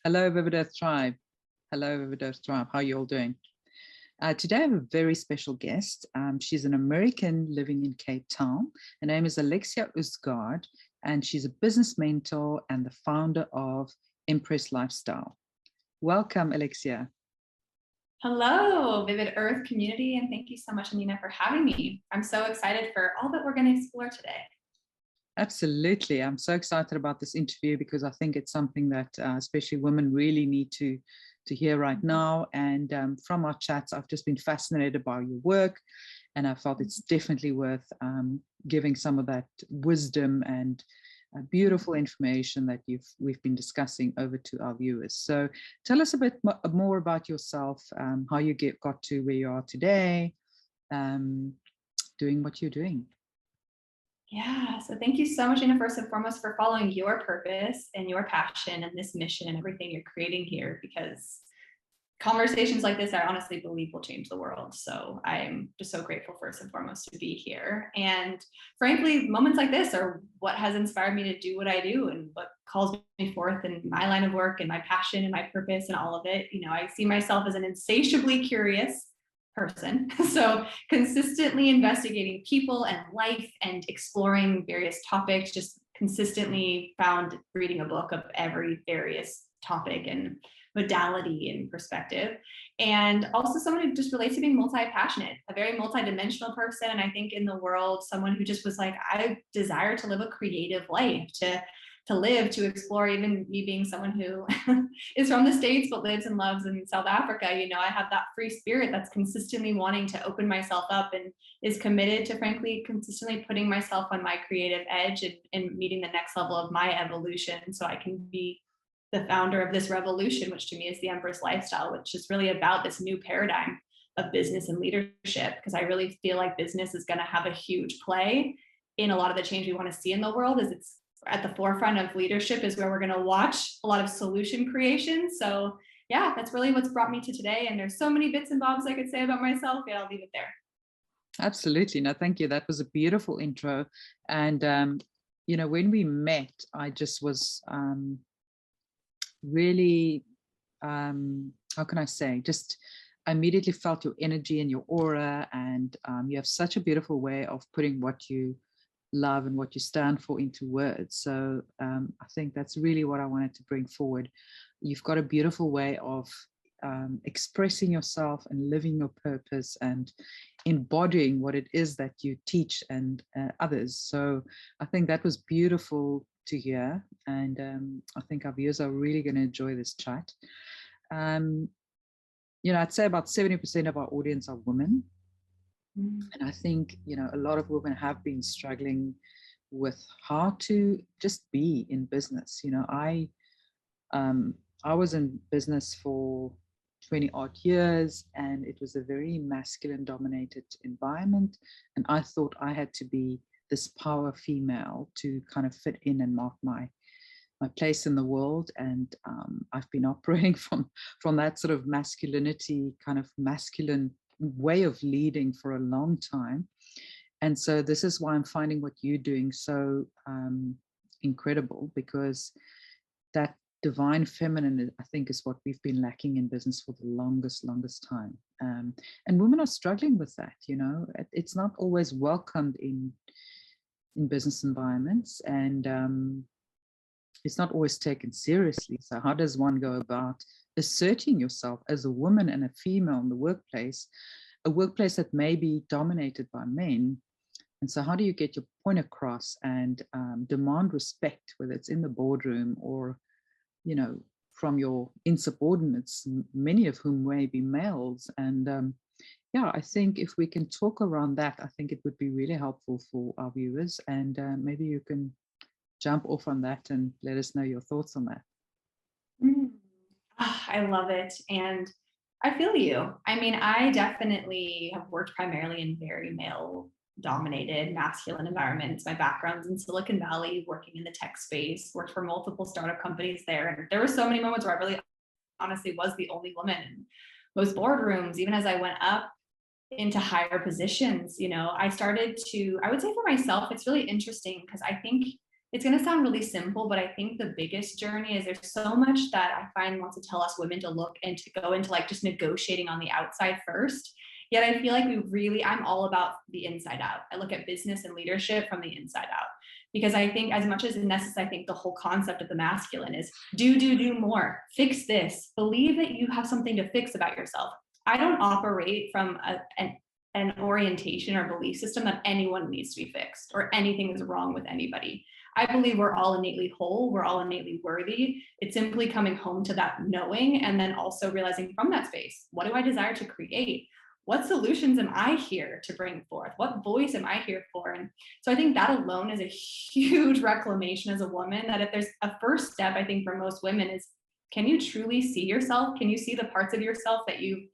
Hello, Vivid Earth Tribe. Hello, Vivid Earth Tribe. How are you all doing? Today, I have a very special guest. She's an American living in Cape Town. Her name is Alexia Usgaard, and she's a business mentor and the founder of Empress Lifestyle. Welcome, Alexia. Hello, Vivid Earth community, and thank you so much, Anina, for having me. I'm so excited for all that we're going to explore today. Absolutely. I'm so excited about this interview because I think it's something that especially women really need to hear right now. And from our chats, I've just been fascinated by your work, and I felt it's definitely worth giving some of that wisdom and beautiful information that we've been discussing over to our viewers. So tell us a bit more about yourself, how you got to where you are today, doing what you're doing. Yeah, so thank you so much, Anina, first and foremost, for following your purpose and your passion and this mission and everything you're creating here, because conversations like this, I honestly believe, will change the world. So I'm just so grateful, first and foremost, to be here. And frankly, moments like this are what has inspired me to do what I do and what calls me forth in my line of work and my passion and my purpose and all of it. You know, I see myself as an insatiably curious person. So consistently investigating people and life and exploring various topics, just consistently found reading a book of every various topic and modality and perspective. And also someone who just relates to being multi-passionate, a very multi-dimensional person. And I think in the world, someone who just was like, I desire to live a creative life, to live, to explore. Even me being someone who is from the States but lives and loves in South Africa, you know, I have that free spirit that's consistently wanting to open myself up and is committed to, frankly, consistently putting myself on my creative edge and meeting the next level of my evolution so I can be the founder of this revolution, which to me is the Empress lifestyle, which is really about this new paradigm of business and leadership, because I really feel like business is going to have a huge play in a lot of the change we want to see in the world. As it's at the forefront of leadership is where we're going to watch a lot of solution creation. So yeah, that's really what's brought me to today. And there's so many bits and bobs I could say about myself. Yeah, I'll leave it there. Absolutely. No, thank you. That was a beautiful intro. And, you know, when we met, I just was really, how can I say, just I immediately felt your energy and your aura. And you have such a beautiful way of putting what you love and what you stand for into words. So I think that's really what I wanted to bring forward. You've got a beautiful way of expressing yourself and living your purpose and embodying what it is that you teach and others. So I think that was beautiful to hear. And I think our viewers are really going to enjoy this chat. You know, I'd say about 70% of our audience are women. And I think, you know, a lot of women have been struggling with how to just be in business. You know, I was in business for 20 odd years, and it was a very masculine dominated environment. And I thought I had to be this power female to kind of fit in and mark my place in the world. And I've been operating from that sort of masculinity, kind of masculine way of leading for a long time. And so this is why I'm finding what you're doing so incredible, because that divine feminine, I think, is what we've been lacking in business for the longest time. And women are struggling with that. You know, it's not always welcomed in business environments, and it's not always taken seriously. So how does one go about asserting yourself as a woman and a female in the workplace, a workplace that may be dominated by men? And so how do you get your point across and demand respect, whether it's in the boardroom or, you know, from your insubordinates, many of whom may be males? And yeah, I think if we can talk around that, I think it would be really helpful for our viewers. And maybe you can jump off on that and let us know your thoughts on that. I love it. And I feel you. I mean, I definitely have worked primarily in very male dominated masculine environments. My background's in Silicon Valley, working in the tech space, worked for multiple startup companies there. And there were so many moments where I really honestly was the only woman in most boardrooms. Even as I went up into higher positions, you know, I started to, I would say for myself, it's really interesting because I think it's going to sound really simple, but I think the biggest journey is there's so much that I find wants to tell us women to look and to go into like just negotiating on the outside first. Yet I feel like I'm all about the inside out. I look at business and leadership from the inside out, because I think as much as in essence, I think the whole concept of the masculine is do more, fix this, believe that you have something to fix about yourself. I don't operate from an orientation or belief system that anyone needs to be fixed or anything is wrong with anybody. I believe we're all innately whole, we're all innately worthy. It's simply coming home to that knowing, and then also realizing from that space, what do I desire to create? What solutions am I here to bring forth? What voice am I here for? And so I think that alone is a huge reclamation as a woman, that if there's a first step, I think for most women is, can you truly see yourself? Can you see the parts of yourself that you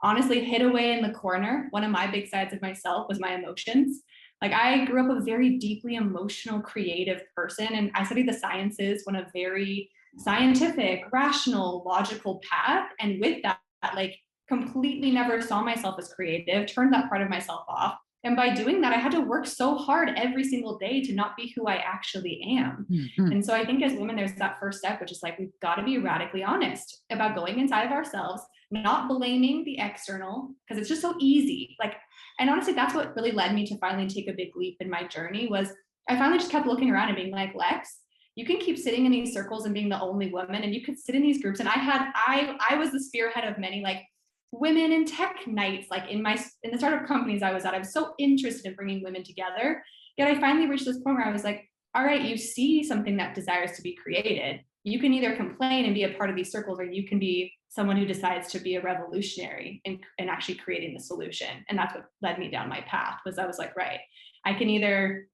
honestly hid away in the corner? One of my big sides of myself was my emotions. Like, I grew up a very deeply emotional, creative person, and I studied the sciences, went a very scientific, rational, logical path. And with that, like, completely never saw myself as creative, turned that part of myself off. And by doing that, I had to work so hard every single day to not be who I actually am. Mm-hmm. And so I think as women, there's that first step, which is like, we've got to be radically honest about going inside of ourselves, not blaming the external, because it's just so easy. Like, and honestly, that's what really led me to finally take a big leap in my journey. Was I finally just kept looking around and being like, Lex, you can keep sitting in these circles and being the only woman, and you could sit in these groups. And I was the spearhead of many like women in tech nights, like in the startup companies I was at. I was so interested in bringing women together. Yet I finally reached this point where I was like, all right, you see something that desires to be created. You can either complain and be a part of these circles, or you can be someone who decides to be a revolutionary and actually creating the solution. And that's what led me down my path. Was I was like, right, I can either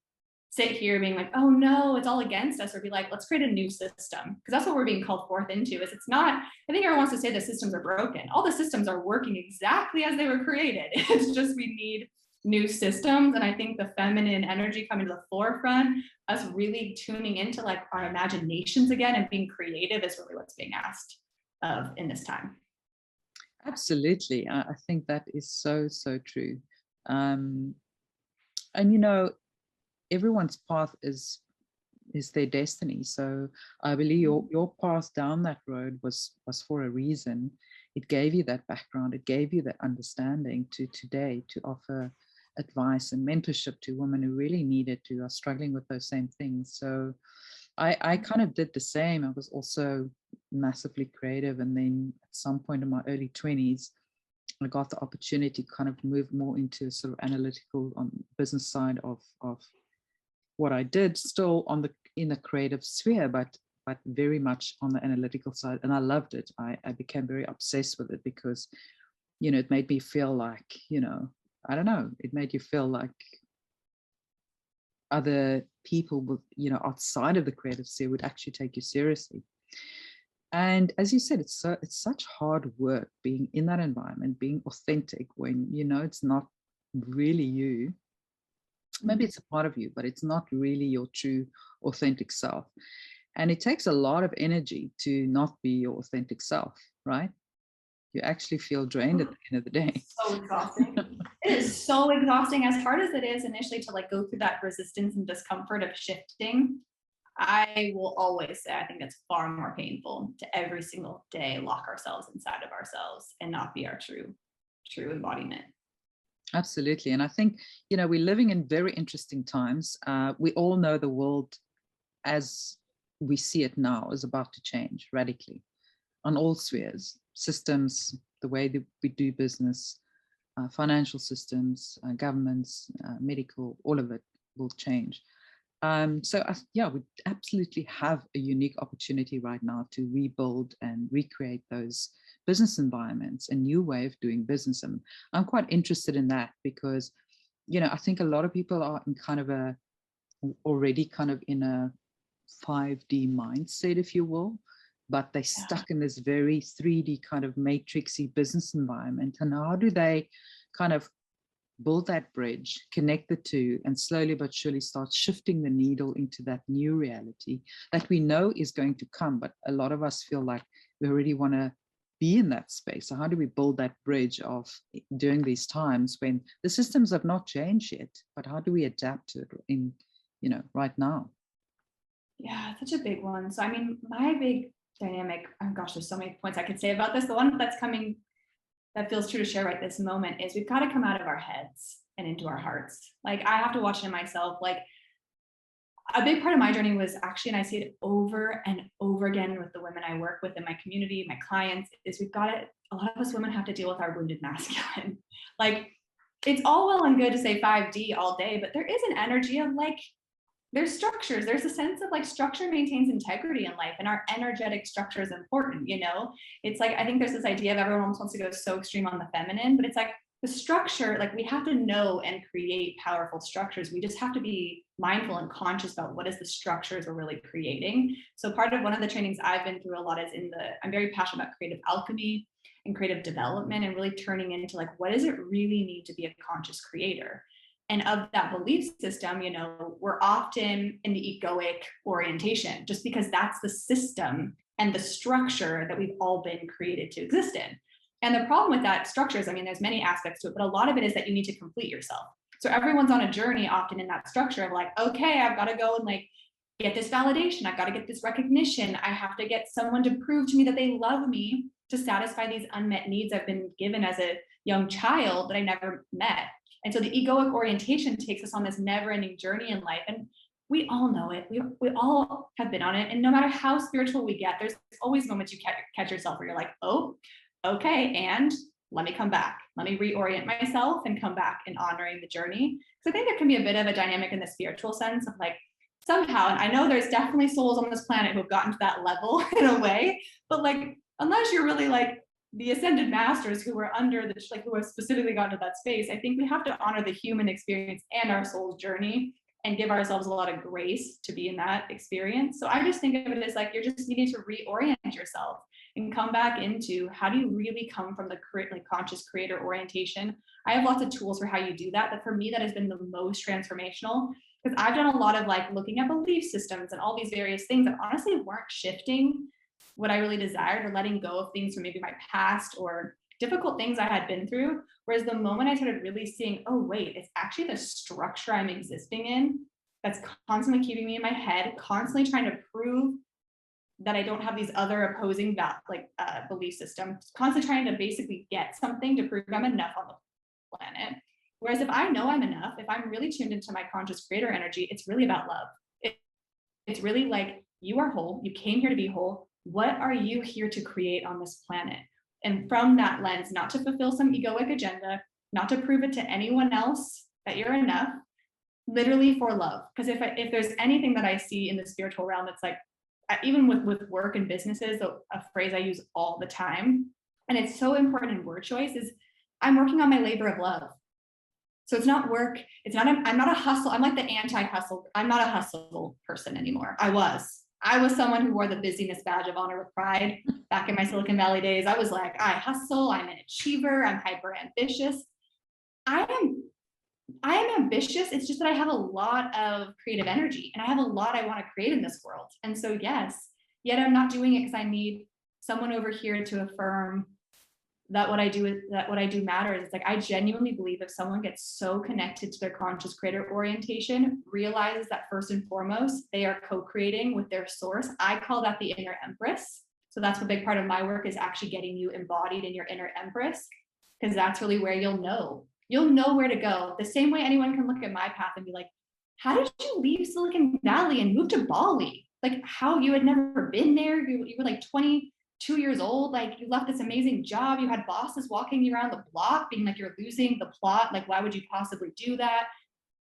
sit here being like, oh no, it's all against us, or be like, let's create a new system. Because that's what we're being called forth into. Is it's not, I think everyone wants to say the systems are broken. All the systems are working exactly as they were created. It's just we need new systems. And I think the feminine energy coming to the forefront, us really tuning into like our imaginations again and being creative, is really what's being asked of in this time. Absolutely. I think that is so, so true. And you know, everyone's path is their destiny. So I believe your path down that road was for a reason. It gave you that background, it gave you that understanding to today to offer advice and mentorship to women who really need it, who are struggling with those same things. So I kind of did the same. I was also massively creative, and then at some point in my early 20s, I got the opportunity to kind of move more into sort of analytical on business side of what I did, still in the creative sphere, but very much on the analytical side. And I loved it. I became very obsessed with it because, you know, it made me feel like, you know, I don't know, it made you feel like other people with, you know, outside of the creative sphere would actually take you seriously. And as you said, it's such hard work being in that environment, being authentic when, you know, it's not really you. Maybe it's a part of you, but it's not really your true authentic self. And it takes a lot of energy to not be your authentic self, right? You actually feel drained at the end of the day. So exhausting. It is so exhausting. As hard as it is initially to like go through that resistance and discomfort of shifting, I will always say I think it's far more painful to every single day lock ourselves inside of ourselves and not be our true embodiment. Absolutely. And I think, you know, we're living in very interesting times. We all know the world as we see it now is about to change radically on all spheres, systems, the way that we do business, financial systems, governments, medical, all of it will change. Yeah, we absolutely have a unique opportunity right now to rebuild and recreate those business environments, a new way of doing business. And I'm quite interested in that because, you know, I think a lot of people are in kind of already kind of in a 5D mindset, if you will, but they're stuck in this very 3D kind of matrixy business environment. And how do they kind of build that bridge, connect the two, and slowly but surely start shifting the needle into that new reality that we know is going to come, but a lot of us feel like we already want to be in that space. So how do we build that bridge of during these times when the systems have not changed yet, but how do we adapt to it in, you know, right now? Yeah, such a big one. So, I mean, my big dynamic, oh gosh, there's so many points I could say about this. The one that's coming that feels true to share right this moment is we've got to come out of our heads and into our hearts. Like, I have to watch it in myself. Like, a big part of my journey was actually, and I see it over and over again with the women I work with in my community, my clients, is we've got to, a lot of us women have to deal with our wounded masculine. Like, it's all well and good to say 5D all day, but there is an energy of like, there's structures. There's a sense of like structure maintains integrity in life, and our energetic structure is important. You know, it's like, I think there's this idea of everyone almost wants to go so extreme on the feminine, but it's like the structure, like we have to know and create powerful structures. We just have to be mindful and conscious about what is the structures we're really creating. So part of one of the trainings I've been through a lot is I'm very passionate about creative alchemy and creative development, and really turning into like, what does it really need to be a conscious creator? And of that belief system, you know, we're often in the egoic orientation just because that's the system and the structure that we've all been created to exist in. And the problem with that structure is, I mean, there's many aspects to it, but a lot of it is that you need to complete yourself. So everyone's on a journey often in that structure of like, okay, I've got to go and like get this validation. I've got to get this recognition. I have to get someone to prove to me that they love me to satisfy these unmet needs I've been given as a young child that I never met. And so the egoic orientation takes us on this never-ending journey in life. And we all know it. We all have been on it. And no matter how spiritual we get, there's always moments you catch yourself where you're like, oh, okay, and let me come back. Let me reorient myself and come back in honoring the journey. Because I think there can be a bit of a dynamic in the spiritual sense of like, somehow, and I know there's definitely souls on this planet who have gotten to that level in a way, but like, unless you're really like the ascended masters who were under the, like, who have specifically gotten to that space, I think we have to honor the human experience and our soul's journey and give ourselves a lot of grace to be in that experience. So I just think of it as like, you're just needing to reorient yourself and come back into how do you really come from the like conscious creator orientation. I have lots of tools for how you do that, but for me, that has been the most transformational, because I've done a lot of like looking at belief systems and all these various things that honestly weren't shifting what I really desired, or letting go of things from maybe my past or difficult things I had been through. Whereas the moment I started really seeing, oh, wait, it's actually the structure I'm existing in that's constantly keeping me in my head, constantly trying to prove that I don't have these other opposing belief systems, constantly trying to basically get something to prove I'm enough on the planet. Whereas if I know I'm enough, if I'm really tuned into my conscious creator energy, it's really about love. It's really like, you are whole, you came here to be whole. What are you here to create on this planet? And from that lens, not to fulfill some egoic agenda, not to prove it to anyone else that you're enough, literally for love. Because if there's anything that I see in the spiritual realm, it's like, even with work and businesses, a phrase I use all the time, and it's so important in word choice, is I'm working on my labor of love. So it's not work. It's not, I'm not a hustle. I'm like the anti-hustle. I'm not a hustle person anymore. I was someone who wore the busyness badge of honor with pride back in my Silicon Valley days. I was like, I hustle, I'm an achiever, I'm hyper ambitious. I am ambitious. It's just that I have a lot of creative energy and I have a lot I want to create in this world. And so, yes, yet I'm not doing it because I need someone over here to affirm that what I do matters. It's like, I genuinely believe if someone gets so connected to their conscious creator orientation, realizes that first and foremost, they are co-creating with their source. I call that the inner Empress. So that's a big part of my work, is actually getting you embodied in your inner Empress, because that's really where you'll know where to go. The same way anyone can look at my path and be like, how did you leave Silicon Valley and move to Bali? Like, how you had never been there. You were like 22 years old, like you left this amazing job, you had bosses walking you around the block being like, you're losing the plot, like why would you possibly do that?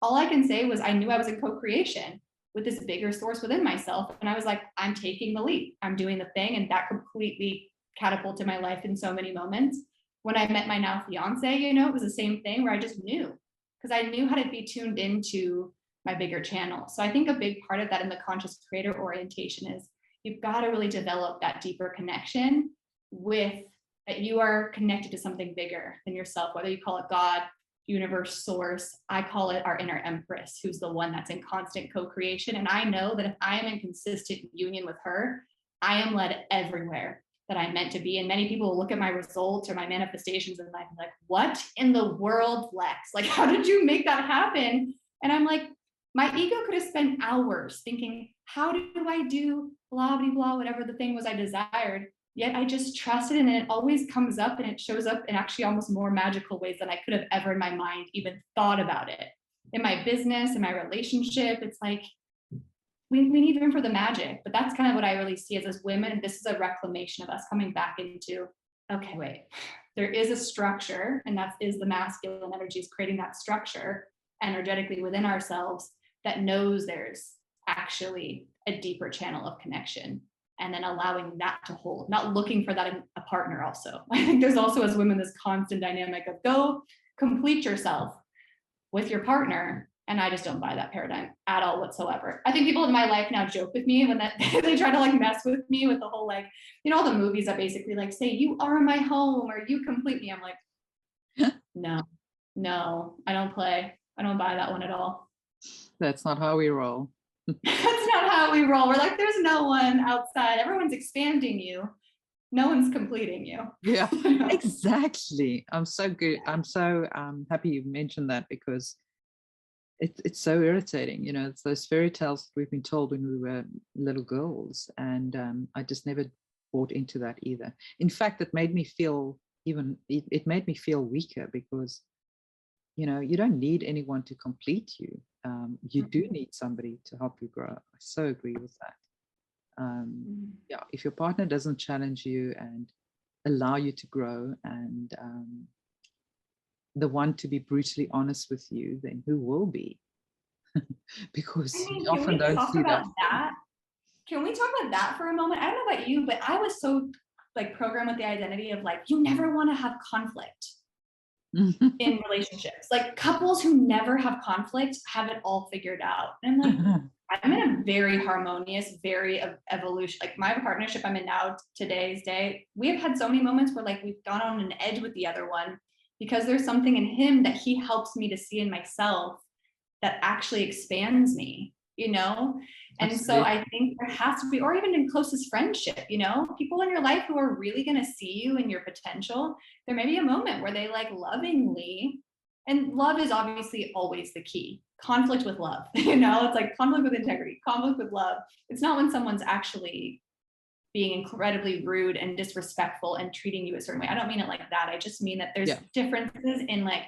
All I can say was I knew I was in co-creation with this bigger source within myself, and I was like, I'm taking the leap, I'm doing the thing. And that completely catapulted my life in so many moments. When I met my now fiance, it was the same thing, where I just knew, because I knew how to be tuned into my bigger channel. So I think a big part of that in the conscious creator orientation is you've got to really develop that deeper connection with that you are connected to something bigger than yourself, whether you call it God, universe, source. I call it our inner Empress, who's the one that's in constant co-creation. And I know that if I am in consistent union with her, I am led everywhere that I'm meant to be. And many people will look at my results or my manifestations and like, what in the world, Lex? Like, how did you make that happen? And I'm like, My ego could have spent hours thinking, how do I do blah, blah, blah, whatever the thing was I desired. Yet I just trusted, and it always comes up, and it shows up in actually almost more magical ways than I could have ever in my mind even thought about it. In my business, in my relationship, it's like, we need room for the magic. But that's kind of what I really see as women. This is a reclamation of us coming back into, okay, wait, there is a structure, and that is the masculine energy is creating that structure energetically within ourselves that knows there's actually a deeper channel of connection, and then allowing that to hold, not looking for that in a partner. Also, I think there's also as women this constant dynamic of go complete yourself with your partner. And I just don't buy that paradigm at all whatsoever. I think people in my life now joke with me when that they try to like mess with me with the whole, like, you know, all the movies that basically like say you are my home or you complete me. I'm like, no, I don't play. I don't buy that one at all. That's not how we roll. That's not how we roll. We're like, there's no one outside. Everyone's expanding you. No one's completing you. Yeah, exactly. I'm so good. I'm so happy you mentioned that, because it's so irritating. You know, it's those fairy tales we've been told when we were little girls, and I just never bought into that either. In fact, it made me feel it made me feel weaker, because, you know, you don't need anyone to complete you. You do need somebody to help you grow. I so agree with that. Yeah, if your partner doesn't challenge you and allow you to grow, and the one to be brutally honest with you, then who will be? Because I mean, you often don't see that. Can we talk about that for a moment? I don't know about you, but I was so like programmed with the identity of like, you never want to have conflict in relationships. Like couples who never have conflict have it all figured out. And I'm like, I'm in a very harmonious, very evolution. Like my partnership I'm in now, today's day, we have had so many moments where like we've gone on an edge with the other one, because there's something in him that he helps me to see in myself that actually expands me, you know? And Absolutely. So I think there has to be, or even in closest friendship, you know, people in your life who are really going to see you and your potential. There may be a moment where they like lovingly, and love is obviously always the key. Conflict with love, you know, it's like conflict with integrity, conflict with love. It's not when someone's actually being incredibly rude and disrespectful and treating you a certain way. I don't mean it like that. I just mean that there's differences in like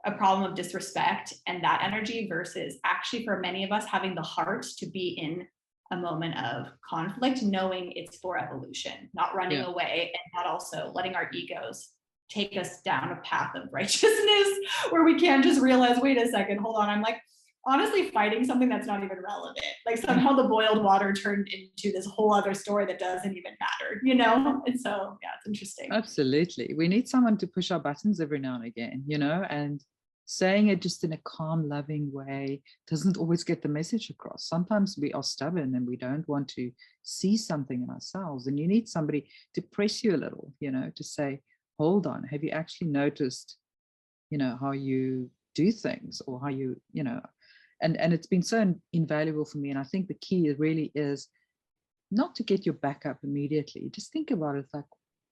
a problem of disrespect and that energy versus actually for many of us having the heart to be in a moment of conflict, knowing it's for evolution, not running away, and not also letting our egos take us down a path of righteousness where we can't just realize, wait a second, hold on, I'm like honestly fighting something that's not even relevant. Like somehow the boiled water turned into this whole other story that doesn't even matter, you know? And so, yeah, it's interesting. Absolutely. We need someone to push our buttons every now and again, you know, and saying it just in a calm, loving way doesn't always get the message across. Sometimes we are stubborn and we don't want to see something in ourselves, and you need somebody to press you a little, you know, to say, hold on, have you actually noticed, you know, how you do things, or how you know, and it's been so invaluable for me. And I think the key really is not to get your back up immediately. Just think about it, like,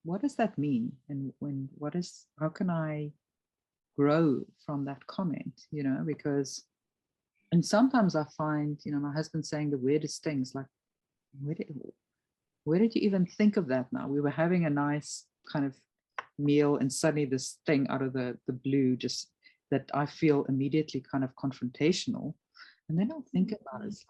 what does that mean? And how can I grow from that comment, you know? Because, and sometimes I find, you know, my husband saying the weirdest things, like, where did you even think of that now? We were having a nice kind of meal, and suddenly this thing out of the blue, just that I feel immediately kind of confrontational. And then I'll think about it, it's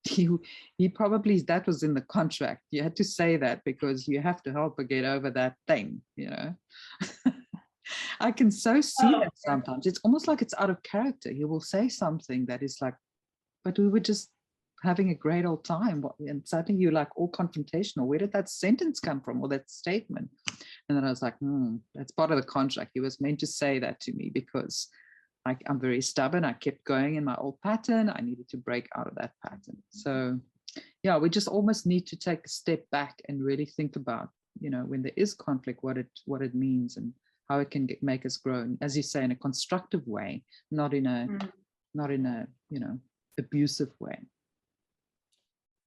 like, he probably, that was in the contract. You had to say that because you have to help her get over that thing, you know. I can so see that sometimes. It's almost like it's out of character. He will say something that is like, but we were just having a great old time, and suddenly you're like all confrontational. Where did that sentence come from, or that statement? And then I was like, that's part of the contract. He was meant to say that to me because I'm very stubborn. I kept going in my old pattern. I needed to break out of that pattern. So yeah, we just almost need to take a step back and really think about, you know, when there is conflict, what it means and how it can make us grow. And as you say, in a constructive way, not in a, you know, abusive way.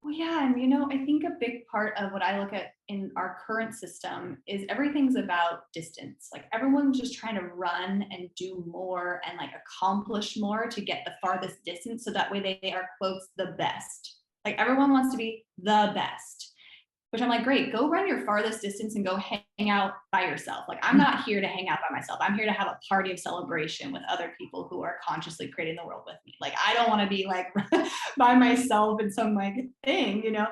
Well, yeah. And, you know, I think a big part of what I look at in our current system is everything's about distance. Like everyone's just trying to run and do more and like accomplish more to get the farthest distance. So that way they are, quotes, the best. Like everyone wants to be the best, which I'm like, great, go run your farthest distance and go hang out by yourself. Like, I'm not here to hang out by myself. I'm here to have a party of celebration with other people who are consciously creating the world with me. Like, I don't want to be like by myself in some like thing, you know?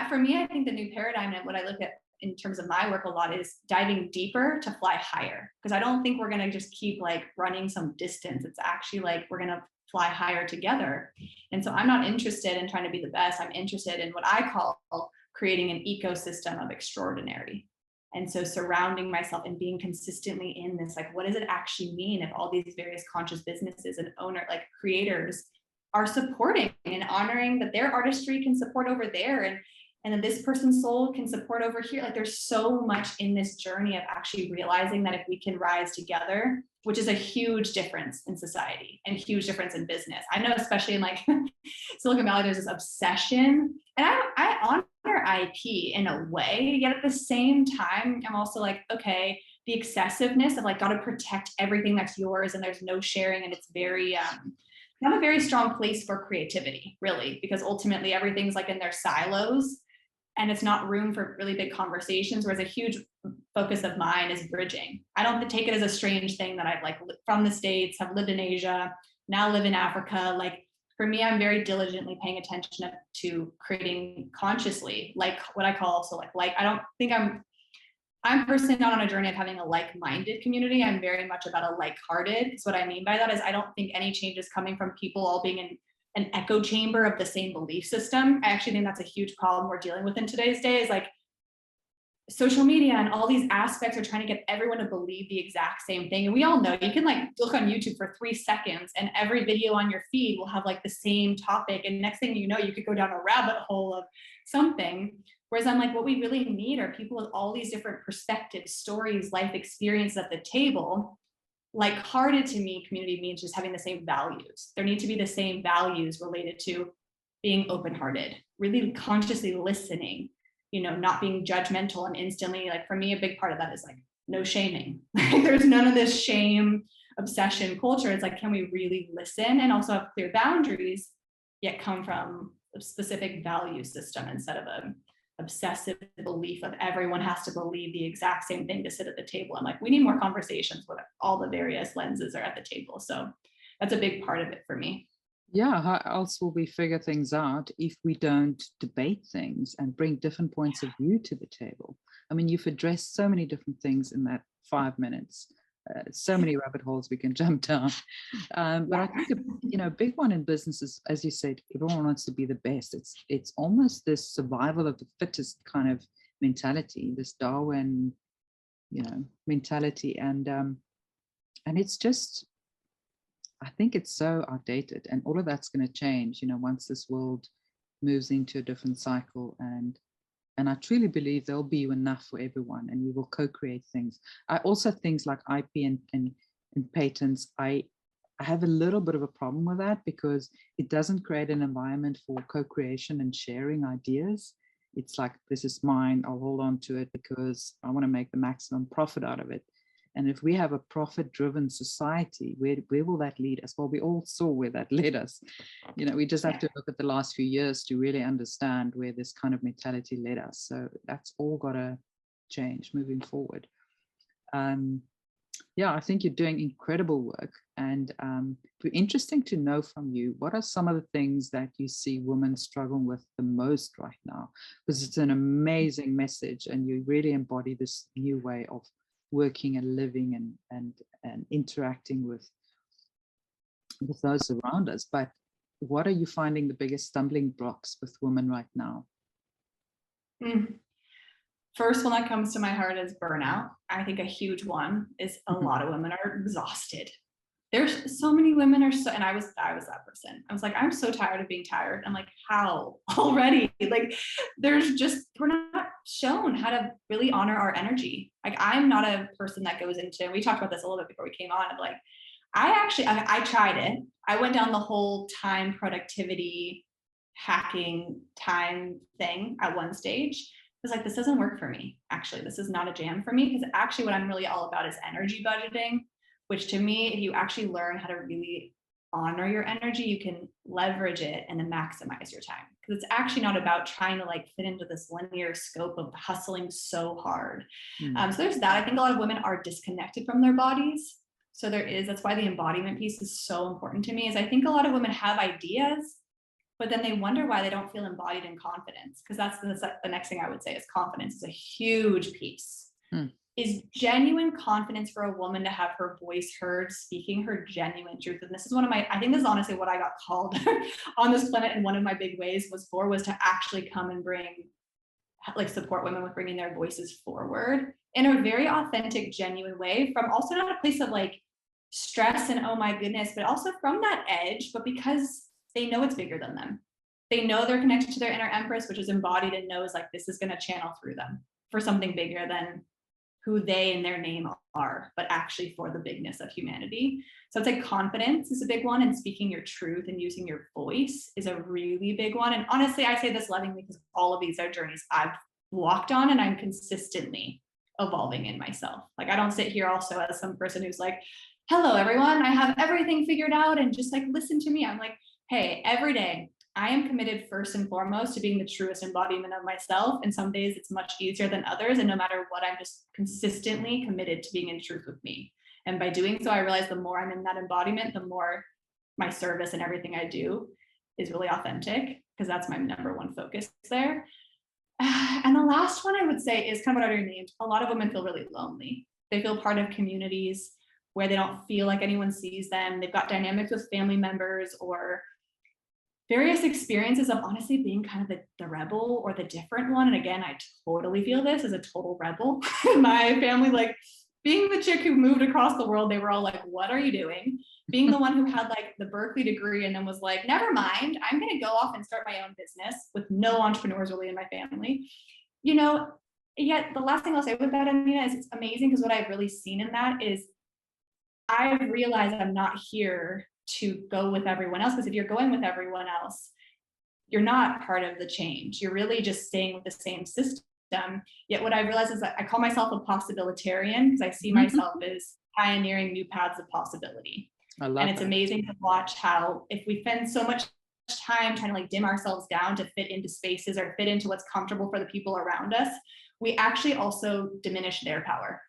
For me, I think the new paradigm and what I look at in terms of my work a lot is diving deeper to fly higher. Because I don't think we're going to just keep like running some distance. It's actually like we're going to fly higher together. And so I'm not interested in trying to be the best. I'm interested in what I call creating an ecosystem of extraordinary. And so surrounding myself and being consistently in this, like, what does it actually mean if all these various conscious businesses and owner, like creators, are supporting and honoring that their artistry can support over there, and then this person's soul can support over here. Like there's so much in this journey of actually realizing that if we can rise together, which is a huge difference in society and huge difference in business. I know, especially in like Silicon Valley, there's this obsession, and I honor IP in a way, yet at the same time, I'm also like, okay, the excessiveness of like, got to protect everything that's yours and there's no sharing. And it's very, not a very strong place for creativity, really, because ultimately everything's like in their silos and it's not room for really big conversations. Whereas a huge focus of mine is bridging. I don't take it as a strange thing that I've like from the States, have lived in Asia, now live in Africa. Like for me, I'm very diligently paying attention to creating consciously, like what I call also like I don't think I'm personally not on a journey of having a like-minded community. I'm very much about a like-hearted. So what I mean by that is I don't think any change is coming from people all being in an echo chamber of the same belief system. I actually think that's a huge problem we're dealing with in today's day, is like social media and all these aspects are trying to get everyone to believe the exact same thing. And we all know you can like look on YouTube for 3 seconds and every video on your feed will have like the same topic. And next thing you know, you could go down a rabbit hole of something. Whereas I'm like, what we really need are people with all these different perspectives, stories, life experiences at the table. Like-hearted to me, community means just having the same values. There need to be the same values related to being open-hearted, really consciously listening, you know, not being judgmental and instantly, like for me, a big part of that is like no shaming. There's none of this shame, obsession culture. It's like, can we really listen and also have clear boundaries, yet come from a specific value system instead of a obsessive belief of everyone has to believe the exact same thing to sit at the table. I'm like, we need more conversations where all the various lenses are at the table. So that's a big part of it for me. Yeah, how else will we figure things out if we don't debate things and bring different points of view to the table? I mean, you've addressed so many different things in that 5 minutes. So many rabbit holes we can jump down. But I think a big one in business is, as you said, everyone wants to be the best. It's almost this survival of the fittest kind of mentality, this Darwin, mentality, and it's just, I think it's so outdated, and all of that's going to change. Once this world moves into a different cycle, and I truly believe there'll be enough for everyone, and we will co-create things. I also things like IP and patents. I have a little bit of a problem with that because it doesn't create an environment for co-creation and sharing ideas. It's like, this is mine, I'll hold on to it because I want to make the maximum profit out of it. And if we have a profit-driven society, where will that lead us? Well, we all saw where that led us. We just have to look at the last few years to really understand where this kind of mentality led us. So that's all got to change moving forward. I think you're doing incredible work. And it'd be interesting to know from you, what are some of the things that you see women struggling with the most right now? Because it's an amazing message, and you really embody this new way of working and living and interacting with those around us. But what are you finding the biggest stumbling blocks with women right now? First one that comes to my heart is burnout. I think a huge one is a lot of women are exhausted. There's so many women and I was that person. I was like, I'm so tired of being tired. I'm like, how already? Like, we're not shown how to really honor our energy. Like, I'm not a person that goes into, we talked about this a little bit before we came on, of like, I tried it. I went down the whole time productivity hacking time thing at one stage. I was like, this doesn't work for me. Actually, this is not a jam for me, because actually what I'm really all about is energy budgeting, which to me, if you actually learn how to really honor your energy, you can leverage it and then maximize your time. Because it's actually not about trying to like fit into this linear scope of hustling so hard. So there's that. I think a lot of women are disconnected from their bodies. So that's why the embodiment piece is so important to me, is I think a lot of women have ideas, but then they wonder why they don't feel embodied in confidence. Because that's the next thing I would say is confidence is a huge piece. Is genuine confidence for a woman to have her voice heard, speaking her genuine truth. And this is I think this is honestly what I got called on this planet in one of my big ways was to actually come and support women with bringing their voices forward in a very authentic, genuine way, from also not a place of like stress and oh my goodness, but also from that edge, but because they know it's bigger than them. They know they're connected to their inner Empress, which is embodied and knows like this is going to channel through them for something bigger than who they and their name are, but actually for the bigness of humanity. So it's like confidence is a big one, and speaking your truth and using your voice is a really big one. And honestly, I say this lovingly because all of these are journeys I've walked on, and I'm consistently evolving in myself. Like I don't sit here also as some person who's like, hello everyone, I have everything figured out and just like listen to me. I'm like, hey, every day I am committed first and foremost to being the truest embodiment of myself. And some days it's much easier than others. And no matter what, I'm just consistently committed to being in truth with me. And by doing so, I realize the more I'm in that embodiment, the more my service and everything I do is really authentic, because that's my number one focus there. And the last one I would say is kind of what I already named. A lot of women feel really lonely. They feel part of communities where they don't feel like anyone sees them. They've got dynamics with family members or various experiences of honestly being kind of the rebel or the different one. And again, I totally feel this as a total rebel. My family, like being the chick who moved across the world, they were all like, what are you doing? Being the one who had like the Berkeley degree and then was like, never mind, I'm going to go off and start my own business with no entrepreneurs really in my family. You know, yet the last thing I'll say with that, Anina, is it's amazing because what I've really seen in that is I've realized I'm not here to go with everyone else, because if you're going with everyone else, you're not part of the change. You're really just staying with the same system. Yet what I realize is that I call myself a possibilitarian, because I see myself as pioneering new paths of possibility. I love and it's that. amazing to watch how if we spend so much time trying to like dim ourselves down to fit into spaces or fit into what's comfortable for the people around us, we actually also diminish their power.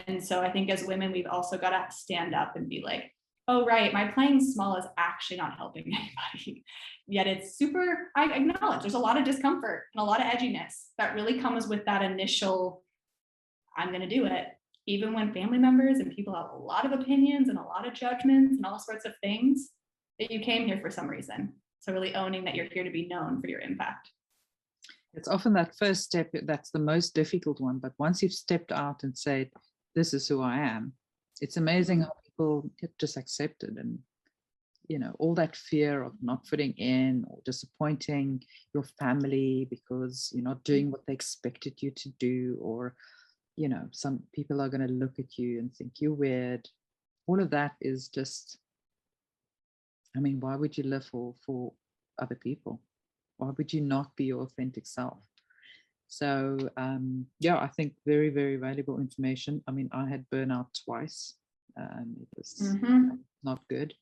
And so I think as women, we've also got to stand up and be like, oh, right, my playing small is actually not helping anybody. Yet it's super, I acknowledge there's a lot of discomfort and a lot of edginess that really comes with that initial, I'm going to do it. Even when family members and people have a lot of opinions and a lot of judgments and all sorts of things, that you came here for some reason. So really owning that you're here to be known for your impact. It's often that first step that's the most difficult one. But once you've stepped out and said, this is who I am, it's amazing how people get just accepted. And, you know, all that fear of not fitting in or disappointing your family because you're not doing what they expected you to do, or, you know, some people are going to look at you and think you're weird. All of that is just, I mean, why would you live for other people? Why would you not be your authentic self? So yeah, I think very, very valuable information. I mean, I had burnout twice. It was not good.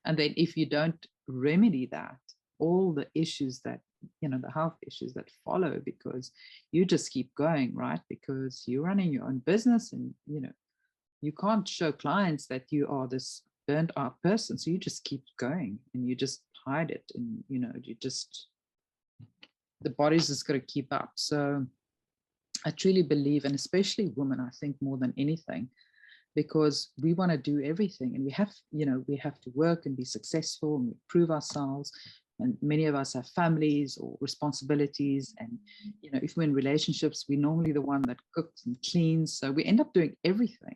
And then if you don't remedy that, all the issues that, you know, the health issues that follow, because you just keep going, right? Because you're running your own business and, you know, you can't show clients that you are this burnt out person. So you just keep going and you just hide it. And, you know, you just, the body's just got to keep up. So I truly believe, and especially women, I think more than anything, because we want to do everything and we have, you know, we have to work and be successful and prove ourselves. And many of us have families or responsibilities. And, you know, if we're in relationships, we're normally the one that cooks and cleans. So we end up doing everything.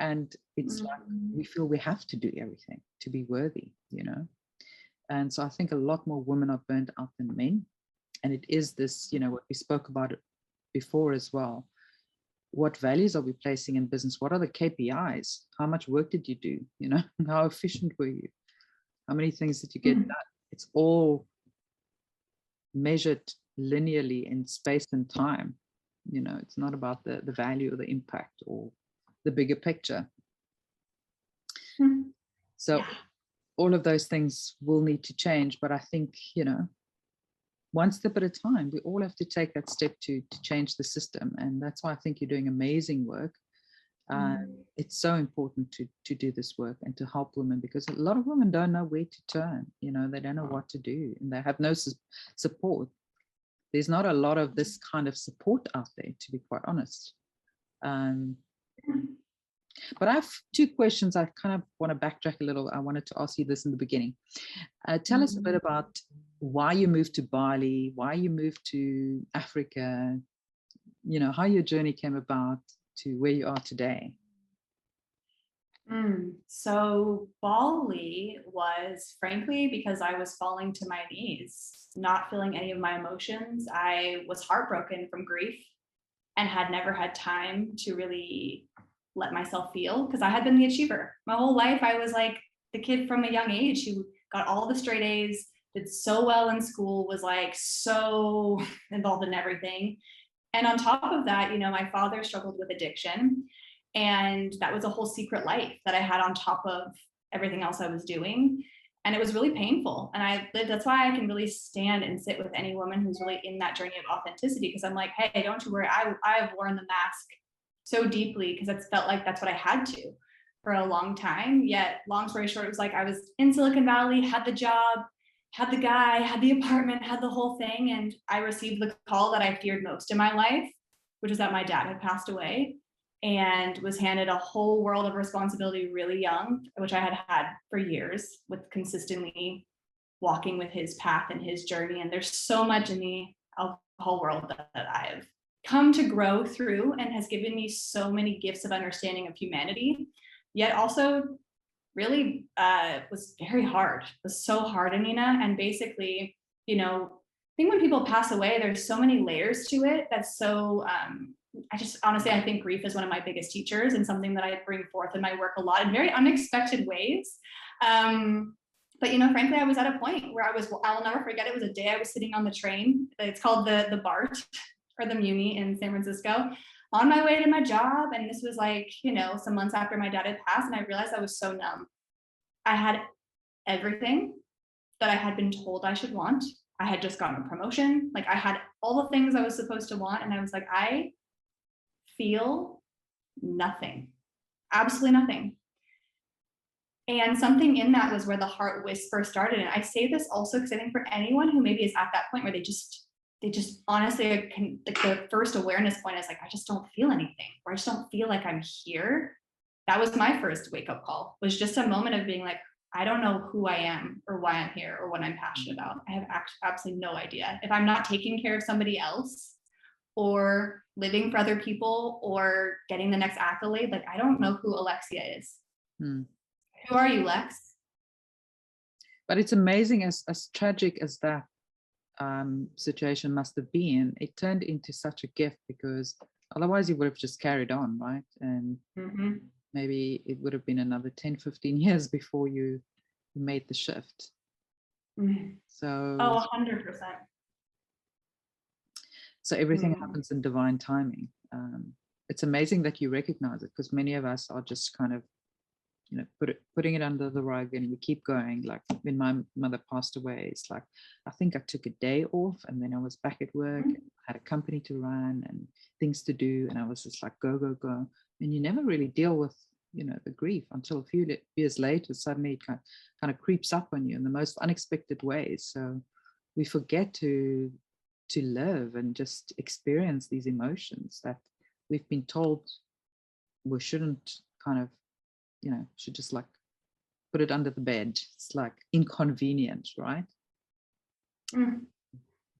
And it's like we feel we have to do everything to be worthy, you know. And so I think a lot more women are burnt out than men. And it is this, you know, what we spoke about it before as well. What values are we placing in business? What are the KPIs? How much work did you do? You know, how efficient were you? How many things did you get done? It's all measured linearly in space and time. You know, it's not about the value or the impact or the bigger picture. So Yeah. all of those things will need to change, but I think, you know, one step at a time. We all have to take that step to change the system, and that's why I think you're doing amazing work. It's so important to do this work and to help women, because a lot of women don't know where to turn. You know, they don't know what to do, and they have no support. There's not a lot of this kind of support out there, to be quite honest. But I have two questions. I kind of want to backtrack a little. I wanted to ask you this in the beginning. Tell us a bit about why you moved to Bali, why you moved to Africa, you know, how your journey came about to where you are today. So Bali was frankly because I was falling to my knees, not feeling any of my emotions. I was heartbroken from grief and had never had time to really let myself feel, because I had been the achiever. My whole life, I was like the kid from a young age who got all the straight A's, did so well in school, was like so involved in everything. And on top of that, you know, my father struggled with addiction. And that was a whole secret life that I had on top of everything else I was doing. And it was really painful. And that's why I can really stand and sit with any woman who's really in that journey of authenticity. Because I'm like, hey, don't you worry. I have worn the mask so deeply because it's felt like that's what I had to for a long time. Yet, long story short, it was like I was in Silicon Valley, had the job, had the guy, had the apartment, had the whole thing. And I received the call that I feared most in my life, which is that my dad had passed away, and was handed a whole world of responsibility really young, which I had had for years with consistently walking with his path and his journey. And there's so much in the alcohol world that I've come to grow through and has given me so many gifts of understanding of humanity, yet also really was very hard. It was so hard, Anina. And basically, you know, I think when people pass away, there's so many layers to it. That's so, I just honestly, I think grief is one of my biggest teachers and something that I bring forth in my work a lot in very unexpected ways. But, you know, frankly, I was at a point where I'll never forget, it was a day I was sitting on the train. It's called the BART, or the Muni in San Francisco, on my way to my job. And this was like, you know, some months after my dad had passed, and I realized I was so numb. I had everything that I had been told I should want. I had just gotten a promotion. Like I had all the things I was supposed to want. And I was like, I feel nothing, absolutely nothing. And something in that was where the heart whisper started. And I say this also because I think for anyone who maybe is at that point where they just honestly can, like the first awareness point is like, I just don't feel anything, or I just don't feel like I'm here. That was my first wake up call, was just a moment of being like, I don't know who I am or why I'm here or what I'm passionate about. I have absolutely no idea. If I'm not taking care of somebody else or living for other people or getting the next accolade, like I don't know who Alexia is. Who are you, Lex? But it's amazing, as tragic as that situation must have been, it turned into such a gift, because otherwise you would have just carried on, right? And maybe it would have been another 10, 15 years before you made the shift. So 100%. So everything happens in divine timing. It's amazing that you recognize it, because many of us are just kind of, you know, putting it under the rug, and we keep going. Like when my mother passed away, it's like, I think I took a day off, and then I was back at work, and I had a company to run and things to do, and I was just like, go, go, go. And you never really deal with, you know, the grief until a few years later. Suddenly it kind of creeps up on you in the most unexpected ways. So we forget to live and just experience these emotions that we've been told we shouldn't kind of, you know, should just like put it under the bed. It's like inconvenient, right?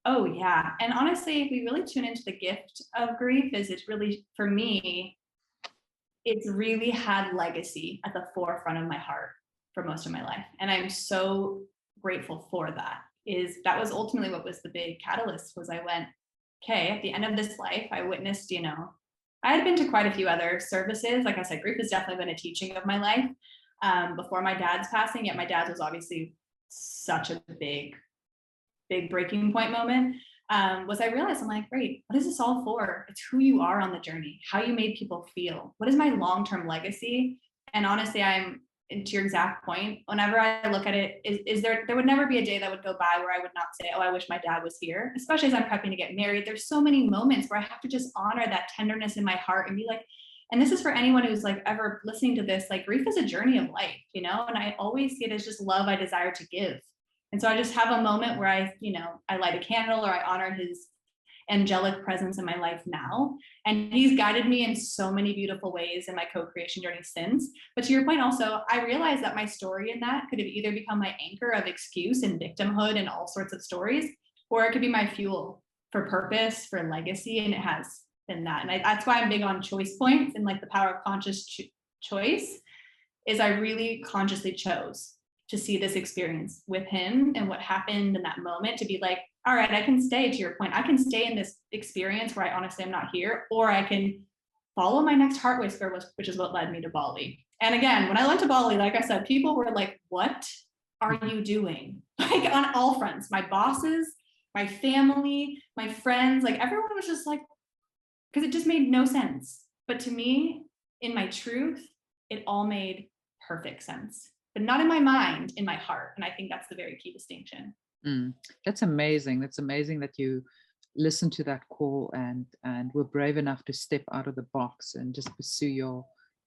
Oh yeah. And honestly, if we really tune into the gift of grief, is it's really, for me, it's really had legacy at the forefront of my heart for most of my life. And I'm so grateful for that. That was ultimately what was the big catalyst, was I went, okay, at the end of this life, I witnessed, you know, I had been to quite a few other services. Like I said, grief has definitely been a teaching of my life before my dad's passing. Yet my dad was obviously such a big big breaking point moment, was I realized, I'm like, great, what is this all for? It's who you are on the journey, how you made people feel. What is my long-term legacy? And honestly, and to your exact point, whenever I look at it, there would never be a day that would go by where I would not say, oh, I wish my dad was here, especially as I'm prepping to get married. There's so many moments where I have to just honor that tenderness in my heart and be like, and this is for anyone who's like ever listening to this, like grief is a journey of life, you know, and I always see it as just love I desire to give. And so I just have a moment where I light a candle or I honor his angelic presence in my life now. And he's guided me in so many beautiful ways in my co-creation journey since. But to your point also, I realized that my story in that could have either become my anchor of excuse and victimhood and all sorts of stories, or it could be my fuel for purpose, for legacy. And it has been that. And that's why I'm big on choice points and like the power of conscious choice is I really consciously chose to see this experience with him and what happened in that moment to be like, all right, I can stay, to your point, I can stay in this experience where I honestly am not here, or I can follow my next heart whisper, which is what led me to Bali. And again, when I went to Bali, like I said, people were like, what are you doing? Like on all fronts, my bosses, my family, my friends, like everyone was just like, because it just made no sense. But to me, in my truth, it all made perfect sense, but not in my mind, in my heart. And I think that's the very key distinction. That's amazing. That's amazing that you listened to that call and were brave enough to step out of the box and just pursue your